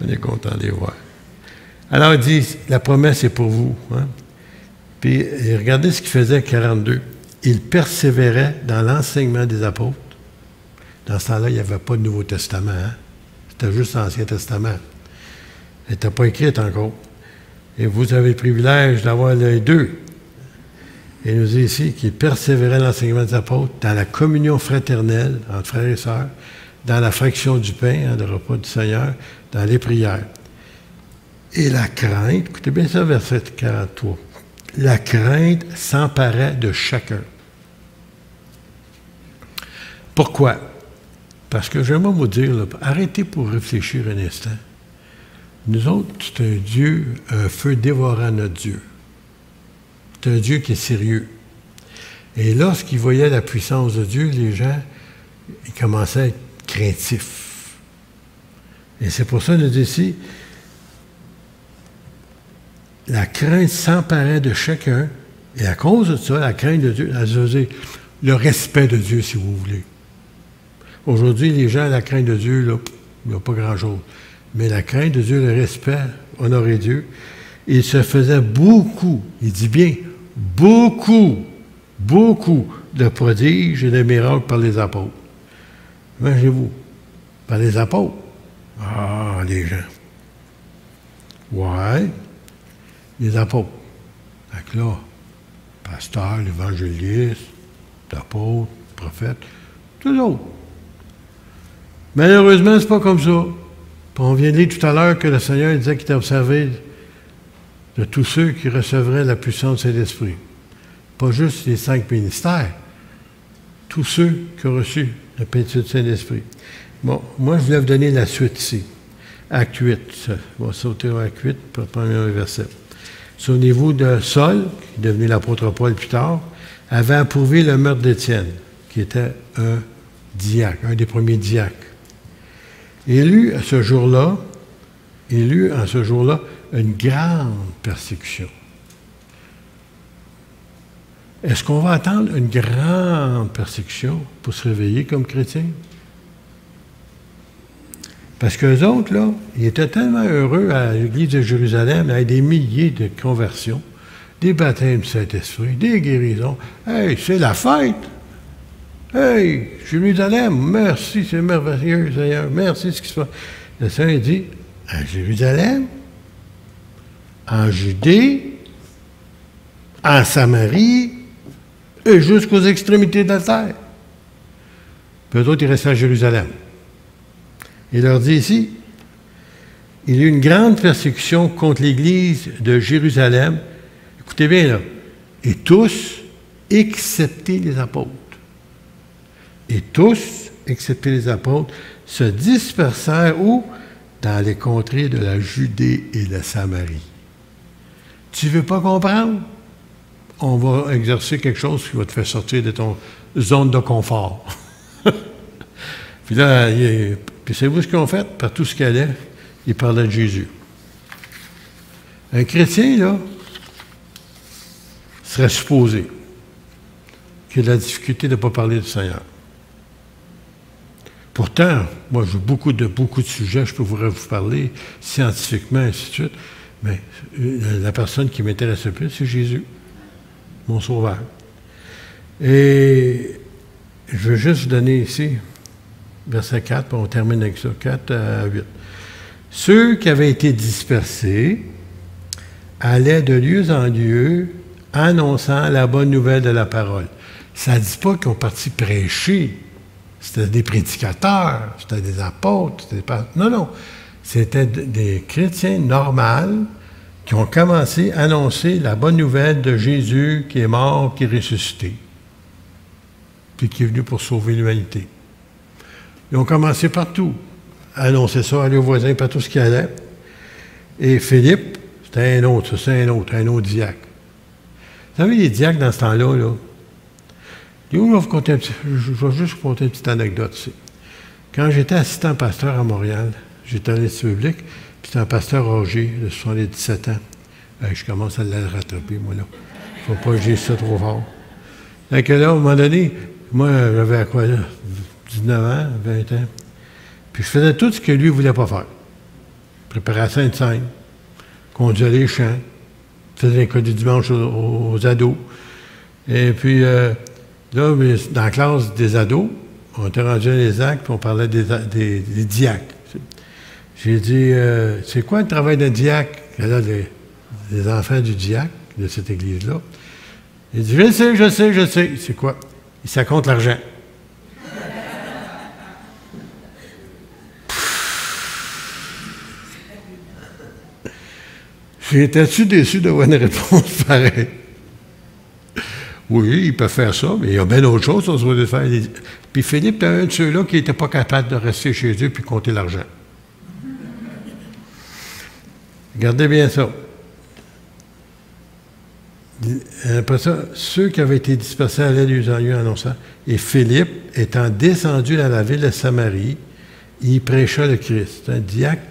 On est content de les voir. Alors, il dit, la promesse est pour vous. Hein? Puis, regardez ce qu'il faisait, 42. Il persévérait dans l'enseignement des apôtres. Dans ce temps-là, il n'y avait pas de Nouveau Testament. Hein? C'était juste l'Ancien Testament. Elle n'était pas écrite encore. Et vous avez le privilège d'avoir les deux. Et il nous dit ici qu'il persévérait dans l'enseignement des apôtres, dans la communion fraternelle entre frères et sœurs, dans la fraction du pain, hein, le repas du Seigneur, dans les prières. Et la crainte, écoutez bien ça, verset 43, la crainte s'emparait de chacun. Pourquoi? Parce que j'aimerais vous dire, là, arrêtez pour réfléchir un instant. Nous autres, c'est un Dieu, un feu dévorant notre Dieu. C'est un Dieu qui est sérieux. Et lorsqu'ils voyaient la puissance de Dieu, les gens, ils commençaient à être craintifs. Et c'est pour ça, nous dit ici, la crainte s'emparait de chacun, et à cause de ça, la crainte de Dieu, le respect de Dieu, si vous voulez. Aujourd'hui, les gens, la crainte de Dieu, là, il n'y a pas grand-chose. Mais la crainte de Dieu, le respect, honorer Dieu, il se faisait beaucoup, il dit bien, beaucoup de prodiges et de miracles par les apôtres. Imaginez-vous, par les apôtres. Ah, les gens. Ouais. les apôtres. Donc là, pasteur, l'évangéliste, l'apôtre, le prophète, tous autres. Malheureusement, c'est pas comme ça. Puis on vient de lire tout à l'heure que le Seigneur disait qu'il était observé de tous ceux qui recevraient la puissance de Saint-Esprit. Pas juste les 5 ministères, tous ceux qui ont reçu la plénitude du Saint-Esprit. Bon, moi, je voulais vous donner la suite ici. Acte 8. On va sauter au Acte 8 pour le premier verset. Souvenez-vous de Saul, qui est devenu l'apôtre Paul plus tard, avait approuvé le meurtre d'Étienne, qui était un diacre, un des premiers diacres. Il eut en ce jour-là une grande persécution. Est-ce qu'on va attendre une grande persécution pour se réveiller comme chrétien? Parce qu'eux autres, là, ils étaient tellement heureux à l'Église de Jérusalem, avec des milliers de conversions, des baptêmes du Saint-Esprit, des guérisons. Hey, c'est la fête! Hey, Jérusalem, merci, c'est merveilleux, Seigneur, merci ce qui se passe. Le Seigneur dit, à Jérusalem, en Judée, en Samarie, et jusqu'aux extrémités de la terre. Puis eux autres, ils restaient à Jérusalem. Il leur dit ici, il y a eu une grande persécution contre l'Église de Jérusalem. Écoutez bien, là. Et tous, excepté les apôtres. Et tous, excepté les apôtres, se dispersèrent où? Dans les contrées de la Judée et de la Samarie. Tu ne veux pas comprendre? On va exercer quelque chose qui va te faire sortir de ton zone de confort. Puis là, puis savez-vous ce qu'ils ont fait? Partout ce qu'il allait, ils parlaient de Jésus. Un chrétien, là, serait supposé qu'il a de la difficulté de ne pas parler du Seigneur. Pourtant, moi, j'ai beaucoup de sujets, je pourrais vous parler scientifiquement, ainsi de suite, mais la personne qui m'intéresse le plus, c'est Jésus, mon Sauveur. Et je veux juste vous donner ici, verset 4, puis on termine avec ça, 4 à 8. Ceux qui avaient été dispersés allaient de lieu en lieu, annonçant la bonne nouvelle de la parole. Ça ne dit pas qu'ils ont parti prêcher. C'était des prédicateurs, c'était des apôtres, non, non. C'était des chrétiens normaux qui ont commencé à annoncer la bonne nouvelle de Jésus qui est mort, qui est ressuscité, puis qui est venu pour sauver l'humanité. Ils ont commencé partout à annoncer ça, aller aux voisins, partout ce qu'il allait. Et Philippe, c'était un autre diacre. Vous savez, les diacres dans ce temps-là, là, je vais juste vous conter une petite anecdote ici. Quand j'étais assistant pasteur à Montréal, j'étais à l'Institut biblique, puis c'était un pasteur âgé de 77 ans. Je commence à le rattraper, moi, là. Il ne faut pas que j'ai ça trop fort. Donc là, à un moment donné, moi, j'avais à quoi, là? 19 ans, 20 ans. Puis je faisais tout ce que lui ne voulait pas faire. Préparation de scène, conduire les chants, faisais les codes du dimanche aux ados. Et puis, là, dans la classe des ados, on était rendu à les actes, puis on parlait des diacres. J'ai dit, c'est quoi le travail d'un diacre? Et là, les enfants du diacre, de cette église-là, il dit, je sais. C'est quoi? Ça compte l'argent. J'étais-tu déçu d'avoir une réponse pareille? Oui, il peut faire ça, mais il y a bien d'autres choses qu'on se doit faire. Puis Philippe était un de ceux-là qui n'était pas capable de rester chez eux puis compter l'argent. Regardez bien ça. Après ça, ceux qui avaient été dispersés allaient les en lieu annonçant. Et Philippe, étant descendu dans la ville de Samarie, il prêcha le Christ. Un diacre,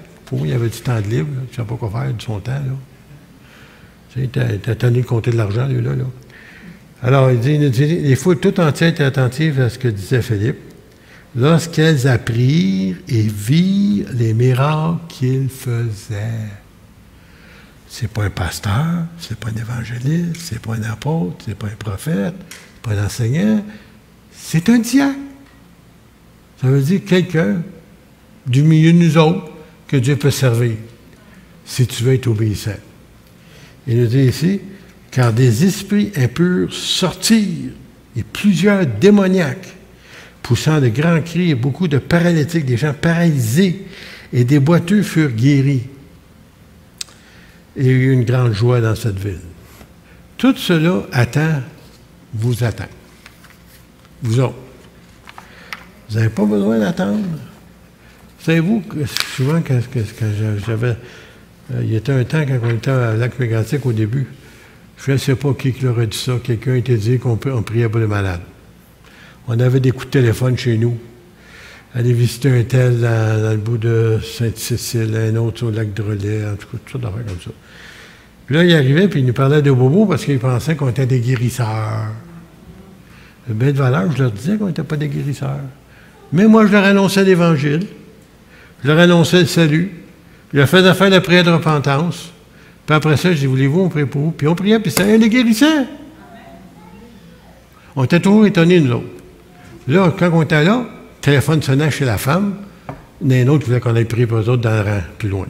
il avait du temps de libre, là, il ne savait pas quoi faire de son temps. Là. Tu sais, il était tenu de compter de l'argent, lui, là. Alors, il dit, les foules tout entières étaient attentives à ce que disait Philippe, lorsqu'elles apprirent et virent les miracles qu'il faisait. C'est pas un pasteur, c'est pas un évangéliste, c'est pas un apôtre, c'est pas un prophète, c'est pas un enseignant, c'est un diacre. Ça veut dire quelqu'un du milieu de nous autres que Dieu peut servir, si tu veux être obéissant. Il nous dit ici, car des esprits impurs sortirent, et plusieurs démoniaques, poussant de grands cris, et beaucoup de paralytiques, des gens paralysés, et des boiteux furent guéris. Et il y a eu une grande joie dans cette ville. Tout cela vous attend. Vous autres. Vous n'avez pas besoin d'attendre. Savez-vous que souvent, quand j'avais... il y était un temps, quand on était à Lac-Mégantic au début, je ne sais pas qui leur a dit ça, quelqu'un était dit qu'on priait pour les malades. On avait des coups de téléphone chez nous. Aller visiter un tel dans le bout de Sainte-Cécile, un autre au lac de Relais, en tout cas, tout ça d'affaires comme ça. Puis là, il arrivait, puis il nous parlait de bobos parce qu'il pensait qu'on était des guérisseurs. Bien de valeur, je leur disais qu'on n'était pas des guérisseurs. Mais moi, je leur annonçais l'Évangile. Je leur annonçais le salut. Je leur faisais faire la prière de repentance. Puis après ça, je dis, voulez-vous, on prie pour vous? Puis on priait, puis c'était un des guérisseurs. On était toujours étonnés, nous autres. Là, quand on était là, le téléphone sonnait chez la femme. Il y en a un autre qui voulait qu'on aille prier pour eux autres dans le rang, plus loin.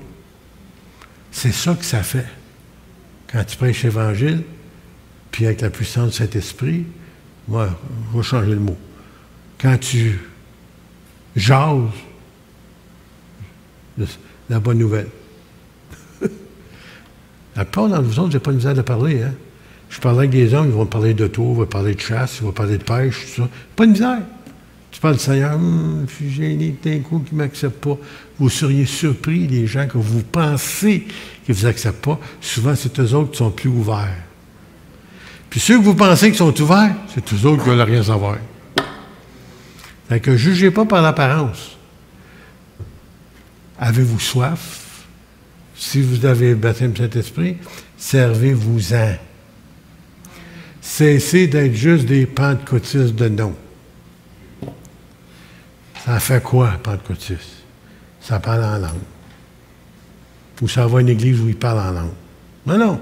C'est ça que ça fait. Quand tu prêches l'Évangile, puis avec la puissance de cet esprit, moi, je vais changer le mot. Quand tu jases, la bonne nouvelle. La plupart d'entre vous autres, vous n'avez pas de misère de parler, hein? Je parlais avec des hommes, ils vont parler d'auto, ils vont parler de chasse, ils vont parler de pêche, tout ça. Pas de misère. Tu parles du Seigneur, je suis gêné d'un coup qui ne m'accepte pas. Vous seriez surpris des gens que vous pensez qu'ils ne vous acceptent pas. Souvent, c'est eux autres qui sont plus ouverts. Puis ceux que vous pensez qui sont ouverts, c'est eux autres qui ne veulent rien savoir. Fait que jugez pas par l'apparence. Avez-vous soif? Si vous avez le baptême du Saint-Esprit, servez-vous-en. Cessez d'être juste des pentecôtistes de nom. Ça fait quoi, pentecôtiste? Ça parle en langue. Ou ça va à une église où il parle en langue. Non, non.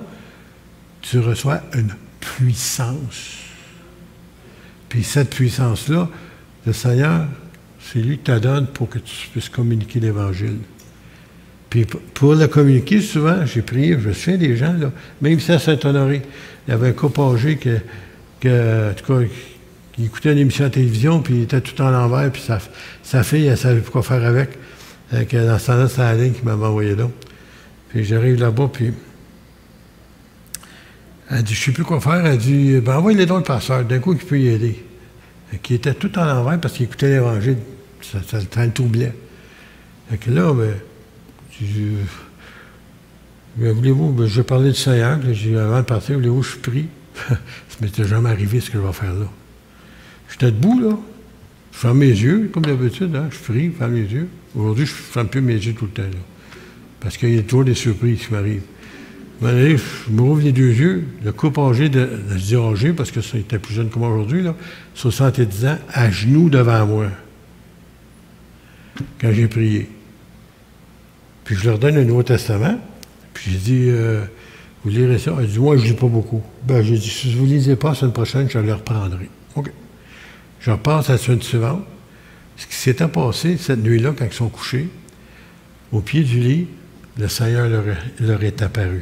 Tu reçois une puissance. Puis cette puissance-là, le Seigneur, c'est lui qui te donne pour que tu puisses communiquer l'Évangile. Puis pour le communiquer, souvent, j'ai prié, je me souviens des gens, là, même ici à Saint-Honoré, il y avait un couple âgé en tout cas, qui écoutait une émission à la télévision, puis il était tout en l'envers, puis sa fille, elle ne savait plus quoi faire avec. Dans ce temps-là, c'est Alain qui m'avait envoyé là. Puis j'arrive là-bas, puis elle dit, je ne sais plus quoi faire. Elle dit, ben envoie-les donc le pasteur, d'un coup, qui peut y aider. Qui était tout en l'envers parce qu'il écoutait l'Évangile. Ça le troublait. Fait que là, voulez-vous, je parlais du Seigneur, avant de partir, voulez-vous, je prie. Ça ne m'était jamais arrivé ce que je vais faire là. J'étais debout, là. Je ferme mes yeux, comme d'habitude, hein. Je prie, je ferme mes yeux. Aujourd'hui, je ne ferme plus mes yeux tout le temps, là. Parce qu'il y a toujours des surprises qui m'arrivent. Je me rouvre les deux yeux, le couple âgé, je dis âgé parce que ça était plus jeune que moi aujourd'hui, là, 70 ans, à genoux devant moi, quand j'ai prié. Puis je leur donne le Nouveau Testament, puis j'ai dit, vous lirez ça? Elle dit, moi, je ne lis pas beaucoup. Ben, j'ai dit, si vous ne lisez pas la semaine prochaine, je le reprendrai. OK. Je repasse à la semaine suivante. Ce qui s'était passé cette nuit-là, quand ils sont couchés, au pied du lit, le Seigneur leur est apparu.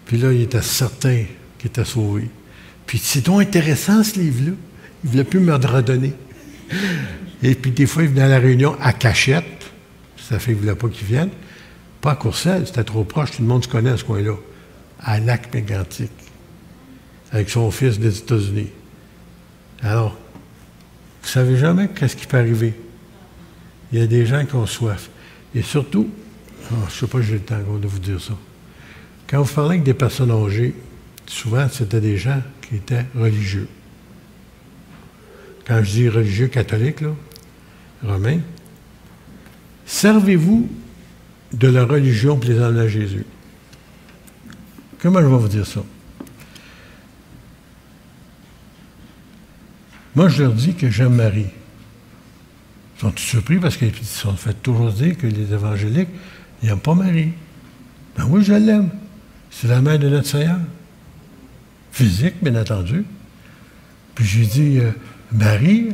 Puis là, il était certain qu'il était sauvé. Puis c'est donc intéressant, ce livre-là. Il ne voulait plus me redonner. Et puis des fois, il venait à la réunion à cachette. Ça fait qu'il ne voulait pas qu'il vienne. Pas à Courcelles, c'était trop proche. Tout le monde se connaît à ce coin-là. À Lac-Mégantic. Avec son fils des États-Unis. Alors, vous ne savez jamais qu'est-ce qui peut arriver. Il y a des gens qui ont soif. Et surtout, je ne sais pas si j'ai le temps de vous dire ça. Quand vous parlez avec des personnes âgées, souvent, c'était des gens qui étaient religieux. Quand je dis religieux catholiques, là, romains, servez-vous de la religion pour les emmener à Jésus. Comment je vais vous dire ça? Moi, je leur dis que j'aime Marie. Ils sont tous surpris parce qu'ils se sont fait toujours dire que les évangéliques, ils n'aiment pas Marie. Ben oui, je l'aime. C'est la mère de notre Seigneur. Physique, bien entendu. Puis j'ai dit, Marie,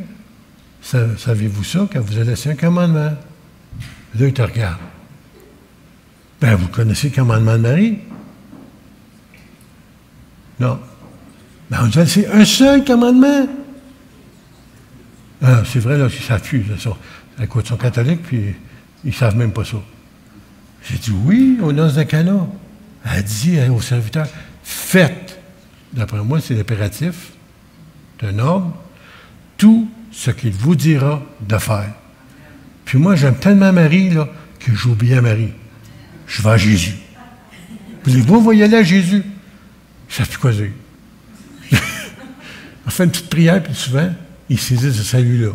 savez-vous ça, quand vous a laissé un commandement? Là, il te regarde. Ben, vous connaissez le commandement de Marie? Non. Ben, on dit, c'est un seul commandement. Ah, c'est vrai, là, ils s'affusent de ça. À cause, ils sont catholiques, puis ils ne savent même pas ça. J'ai dit, oui, aux noces de Cana. Elle dit au serviteur, faites. D'après moi, c'est l'impératif d'un ordre. Tout ce qu'il vous dira de faire. Puis moi, j'aime tellement Marie, là, que j'oublie à Marie. Je vais à Jésus. Vous voyez aller à Jésus. Je ne sais plus quoi dire. On fait une petite prière, puis souvent, il saisit ce salut-là.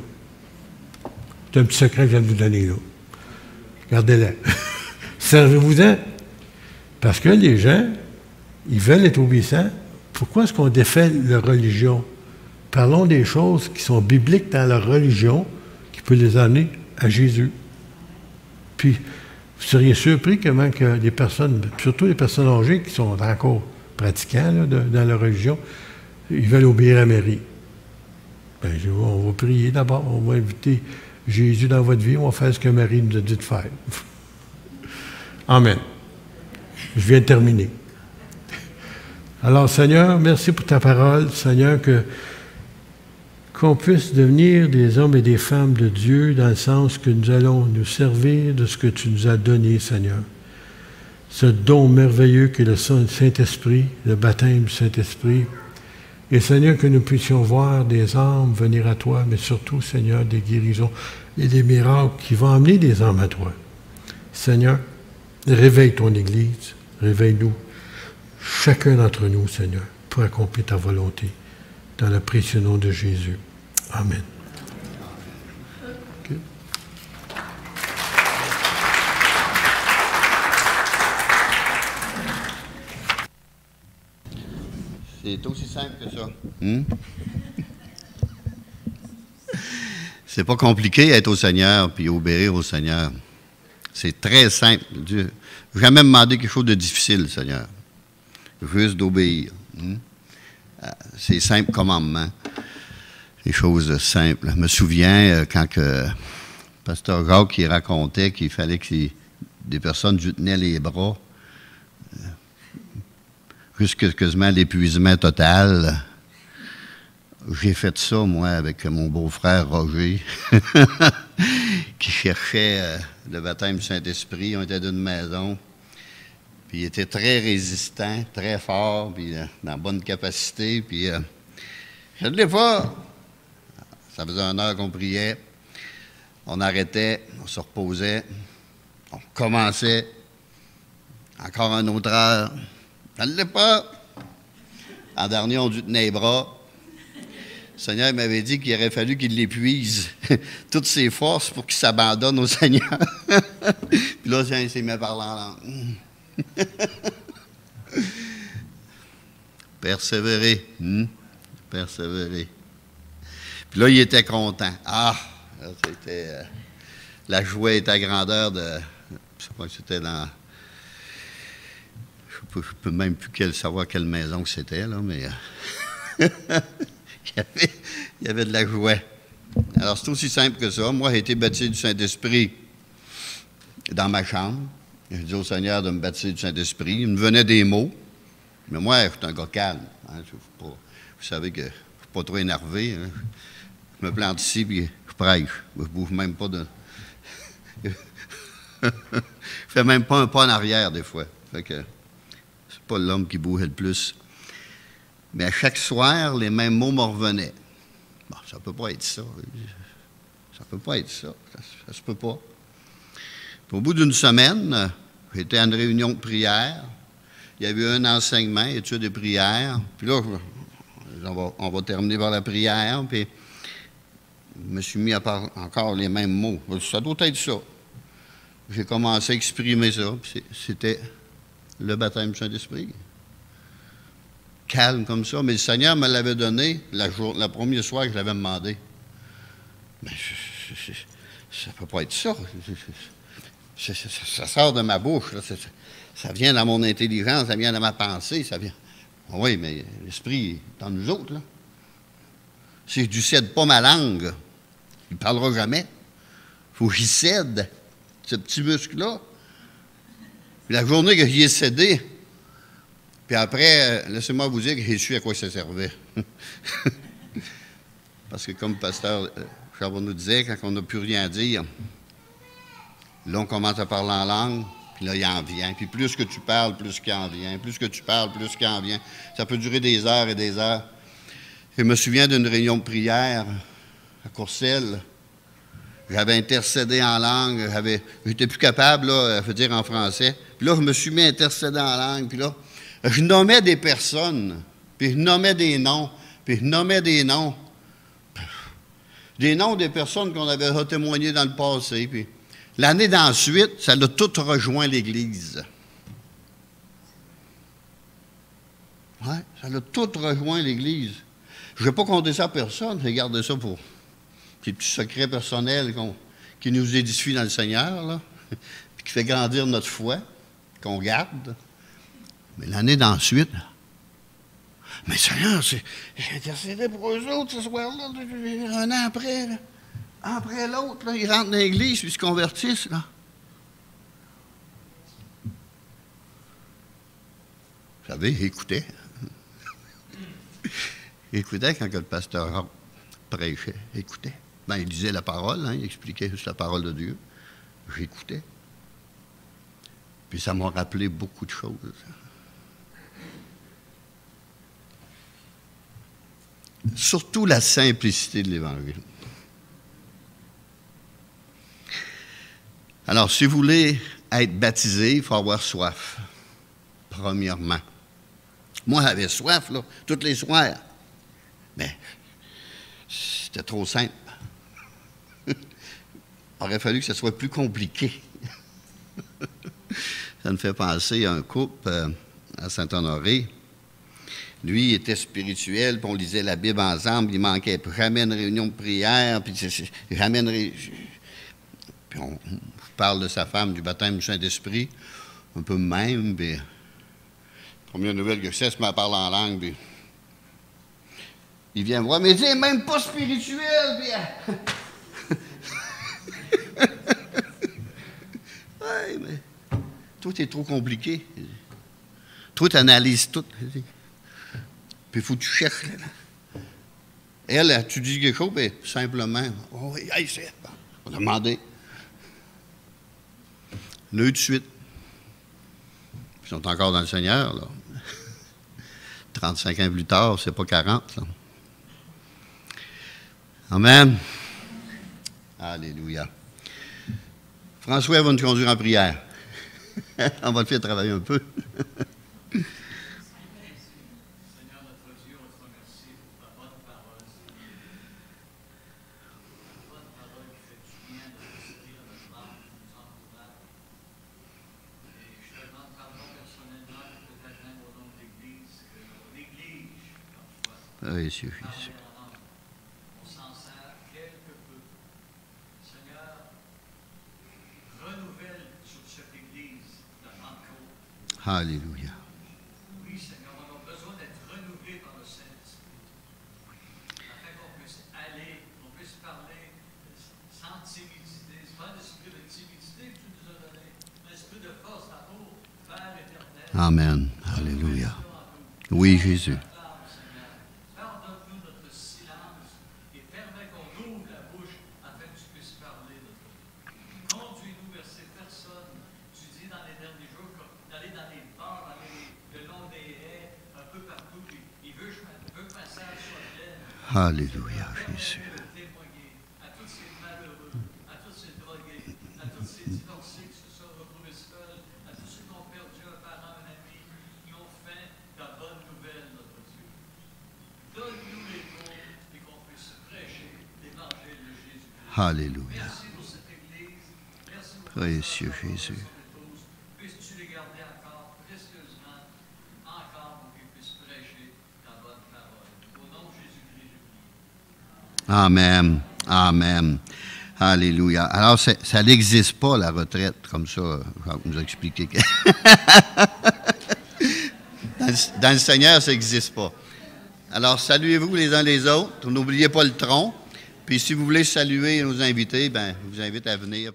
C'est un petit secret que je viens de vous donner, là. Gardez-le. Servez-vous-en. Parce que les gens, ils veulent être obéissants. Pourquoi est-ce qu'on défait leur religion? Parlons des choses qui sont bibliques dans leur religion, qui peuvent les amener à Jésus. Puis, vous seriez surpris comment que les personnes, surtout les personnes âgées qui sont encore pratiquants là, dans leur religion, ils veulent obéir à Marie. Bien, on va prier d'abord, on va inviter Jésus dans votre vie, on va faire ce que Marie nous a dit de faire. Amen. Je viens de terminer. Alors, Seigneur, merci pour ta parole, Seigneur, qu'on puisse devenir des hommes et des femmes de Dieu dans le sens que nous allons nous servir de ce que tu nous as donné, Seigneur. Ce don merveilleux qu'est le Saint-Esprit, le baptême du Saint-Esprit. Et Seigneur, que nous puissions voir des âmes venir à toi, mais surtout, Seigneur, des guérisons et des miracles qui vont amener des âmes à toi. Seigneur, réveille ton Église, réveille-nous, chacun d'entre nous, Seigneur, pour accomplir ta volonté, dans le précieux nom de Jésus. Amen. Okay. C'est aussi simple que ça. C'est pas compliqué être au Seigneur puis obéir au Seigneur. C'est très simple. Dieu n'a jamais demandé quelque chose de difficile, Seigneur. Juste d'obéir. C'est simple commandement. Les choses simples. Je me souviens quand que Pasteur Jacques qui racontait qu'il fallait que des personnes lui tenaient les bras jusqu'à quasiment l'épuisement total. J'ai fait ça, moi, avec mon beau-frère Roger, qui cherchait le baptême du Saint-Esprit. On était d'une maison. Puis il était très résistant, très fort, puis dans bonne capacité. Puis je ne l'ai pas. Ça faisait 1 heure qu'on priait. On arrêtait, on se reposait, on commençait. Encore 1 autre heure. Je ne l'ai pas. En dernier, on lui tenait les bras. Le Seigneur m'avait dit qu'il aurait fallu qu'il l'épuise toutes ses forces pour qu'il s'abandonne au Seigneur. Puis là, il s'est mis à parler en langue. Persévérer. Persévérer. Puis là, il était content. Ah! Là, c'était... la joie était à grandeur de... Je sais pas si c'était dans... Je ne peux même plus savoir quelle maison que c'était, là, mais... il y avait de la joie. Alors, c'est aussi simple que ça. Moi, j'ai été baptisé du Saint-Esprit dans ma chambre. J'ai dit au Seigneur de me baptiser du Saint-Esprit. Il me venait des mots. Mais moi, je suis un gars calme. Hein. Vous savez que je ne suis pas trop énervé. Hein. Je me plante ici, puis je prêche. Je ne bouge même pas de... je ne fais même pas un pas en arrière, des fois. Fait que c'est pas l'homme qui bouge le plus. Mais à chaque soir, les mêmes mots me revenaient. Bon, ça ne peut pas être ça. Ça ne peut pas être ça. Ça se peut pas. Puis au bout d'une semaine, j'étais à une réunion de prière. Il y avait eu un enseignement, études et prières. Puis là, on va terminer par la prière. Puis je me suis mis à parler encore les mêmes mots. Ça doit être ça. J'ai commencé à exprimer ça. Puis c'était le baptême du Saint-Esprit. Calme comme ça. Mais le Seigneur me l'avait donné la première soir que je l'avais demandé. Mais ça ne peut pas être ça. Ça sort de ma bouche. Là. Ça vient dans mon intelligence, ça vient dans ma pensée. Ça vient... Oui, mais l'Esprit est en nous autres. Là. Si je ne cède pas ma langue, il ne parlera jamais. Il faut que j'y cède ce petit muscle-là. Puis la journée que j'y ai cédé, puis après, laissez-moi vous dire que j'ai su à quoi ça servait. Parce que comme le pasteur Charbonneau nous disait, quand on n'a plus rien à dire, là, on commence à parler en langue, puis là, il en vient. Puis plus que tu parles, plus qu'il en vient. Plus que tu parles, plus qu'il en vient. Ça peut durer des heures et des heures. Je me souviens d'une réunion de prière à Courcelles. J'avais intercédé en langue. J'étais plus capable, là, de dire en français. Puis là, je me suis mis à intercéder en langue. Puis là, je nommais des personnes. Puis je nommais des noms. Puis je nommais des noms. Des noms des personnes qu'on avait témoignées dans le passé. Puis l'année d'ensuite, ça l'a tout rejoint l'Église. Oui, ça l'a tout rejoint l'Église. Je ne vais pas compter ça à personne, j'ai gardé ça pour ces petits secrets personnels qui nous édifient dans le Seigneur, là, puis qui fait grandir notre foi, qu'on garde. Mais l'année d'ensuite, mais Seigneur, j'ai intercédé pour eux autres ce soir-là, un an après, là. Un après l'autre, là, ils rentrent dans l'Église puis ils se convertissent, là. Vous savez, j'écoutais. J'écoutais quand le pasteur prêchait. J'écoutais. Ben, il disait la parole, hein, il expliquait juste la parole de Dieu. J'écoutais. Puis ça m'a rappelé beaucoup de choses. Surtout la simplicité de l'Évangile. Alors, si vous voulez être baptisé, il faut avoir soif, premièrement. Moi, j'avais soif, là, tous les soirs. Mais c'était trop simple. Il aurait fallu que ce soit plus compliqué. Ça me fait penser à un couple à Saint-Honoré. Lui, il était spirituel, puis on lisait la Bible ensemble, il manquait jamais une réunion de prière, puis jamais une Puis on parle de sa femme, du baptême du Saint-Esprit, un peu même, puis première nouvelle que c'est, m'a parlé en langue, puis il vient me voir, mais il n'est même pas spirituel, puis oui, mais tout est trop compliqué. Toi, tu analyses tout. Puis il faut que tu cherches. Là. Elle, tu dis quelque chose, puis simplement, oh, hey, c'est bon. On a demandé. On a eu tout de suite. Ils sont encore dans le Seigneur, là. 35 ans plus tard, c'est pas 40, là. Amen. Alléluia. François va nous conduire en prière. On va le faire travailler un peu. Oui, Jésus. On s'en sert quelque peu. Seigneur, renouvelle sur cette Église la Pentecôte. Alléluia. Oui, Seigneur, on a besoin d'être renouvelé par le Saint-Esprit. Afin qu'on puisse aller, qu'on puisse parler sans timidité. Ce n'est pas un esprit de timidité que tu nous as donné, mais un esprit de force, d'amour, Père éternel. Amen. Alléluia. Oui, Jésus. Alléluia, Jésus. À tous ces malheureux, à tous ces drogués, à tous ces divorcés qui se sont retrouvés seuls, à tous ceux qui ont perdu un parent, un ami, qui ont faim de la bonne nouvelle, notre Dieu. Donne-nous les mots et qu'on puisse prêcher l'évangile de Jésus. Alléluia. Merci pour cette Église. Merci pour Précieux Jésus. puisses-tu les garder encore précieusement, encore pour qu'ils puissent prêcher ta bonne parole. Au nom de Jésus-Christ, je prie. Amen. Amen. Alléluia. Alors, ça n'existe pas, la retraite, comme ça, Jacques nous a expliqué. Dans le Seigneur, ça n'existe pas. Alors, saluez-vous les uns les autres. N'oubliez pas le tronc. Puis, si vous voulez saluer nos invités, ben, je vous invite à venir.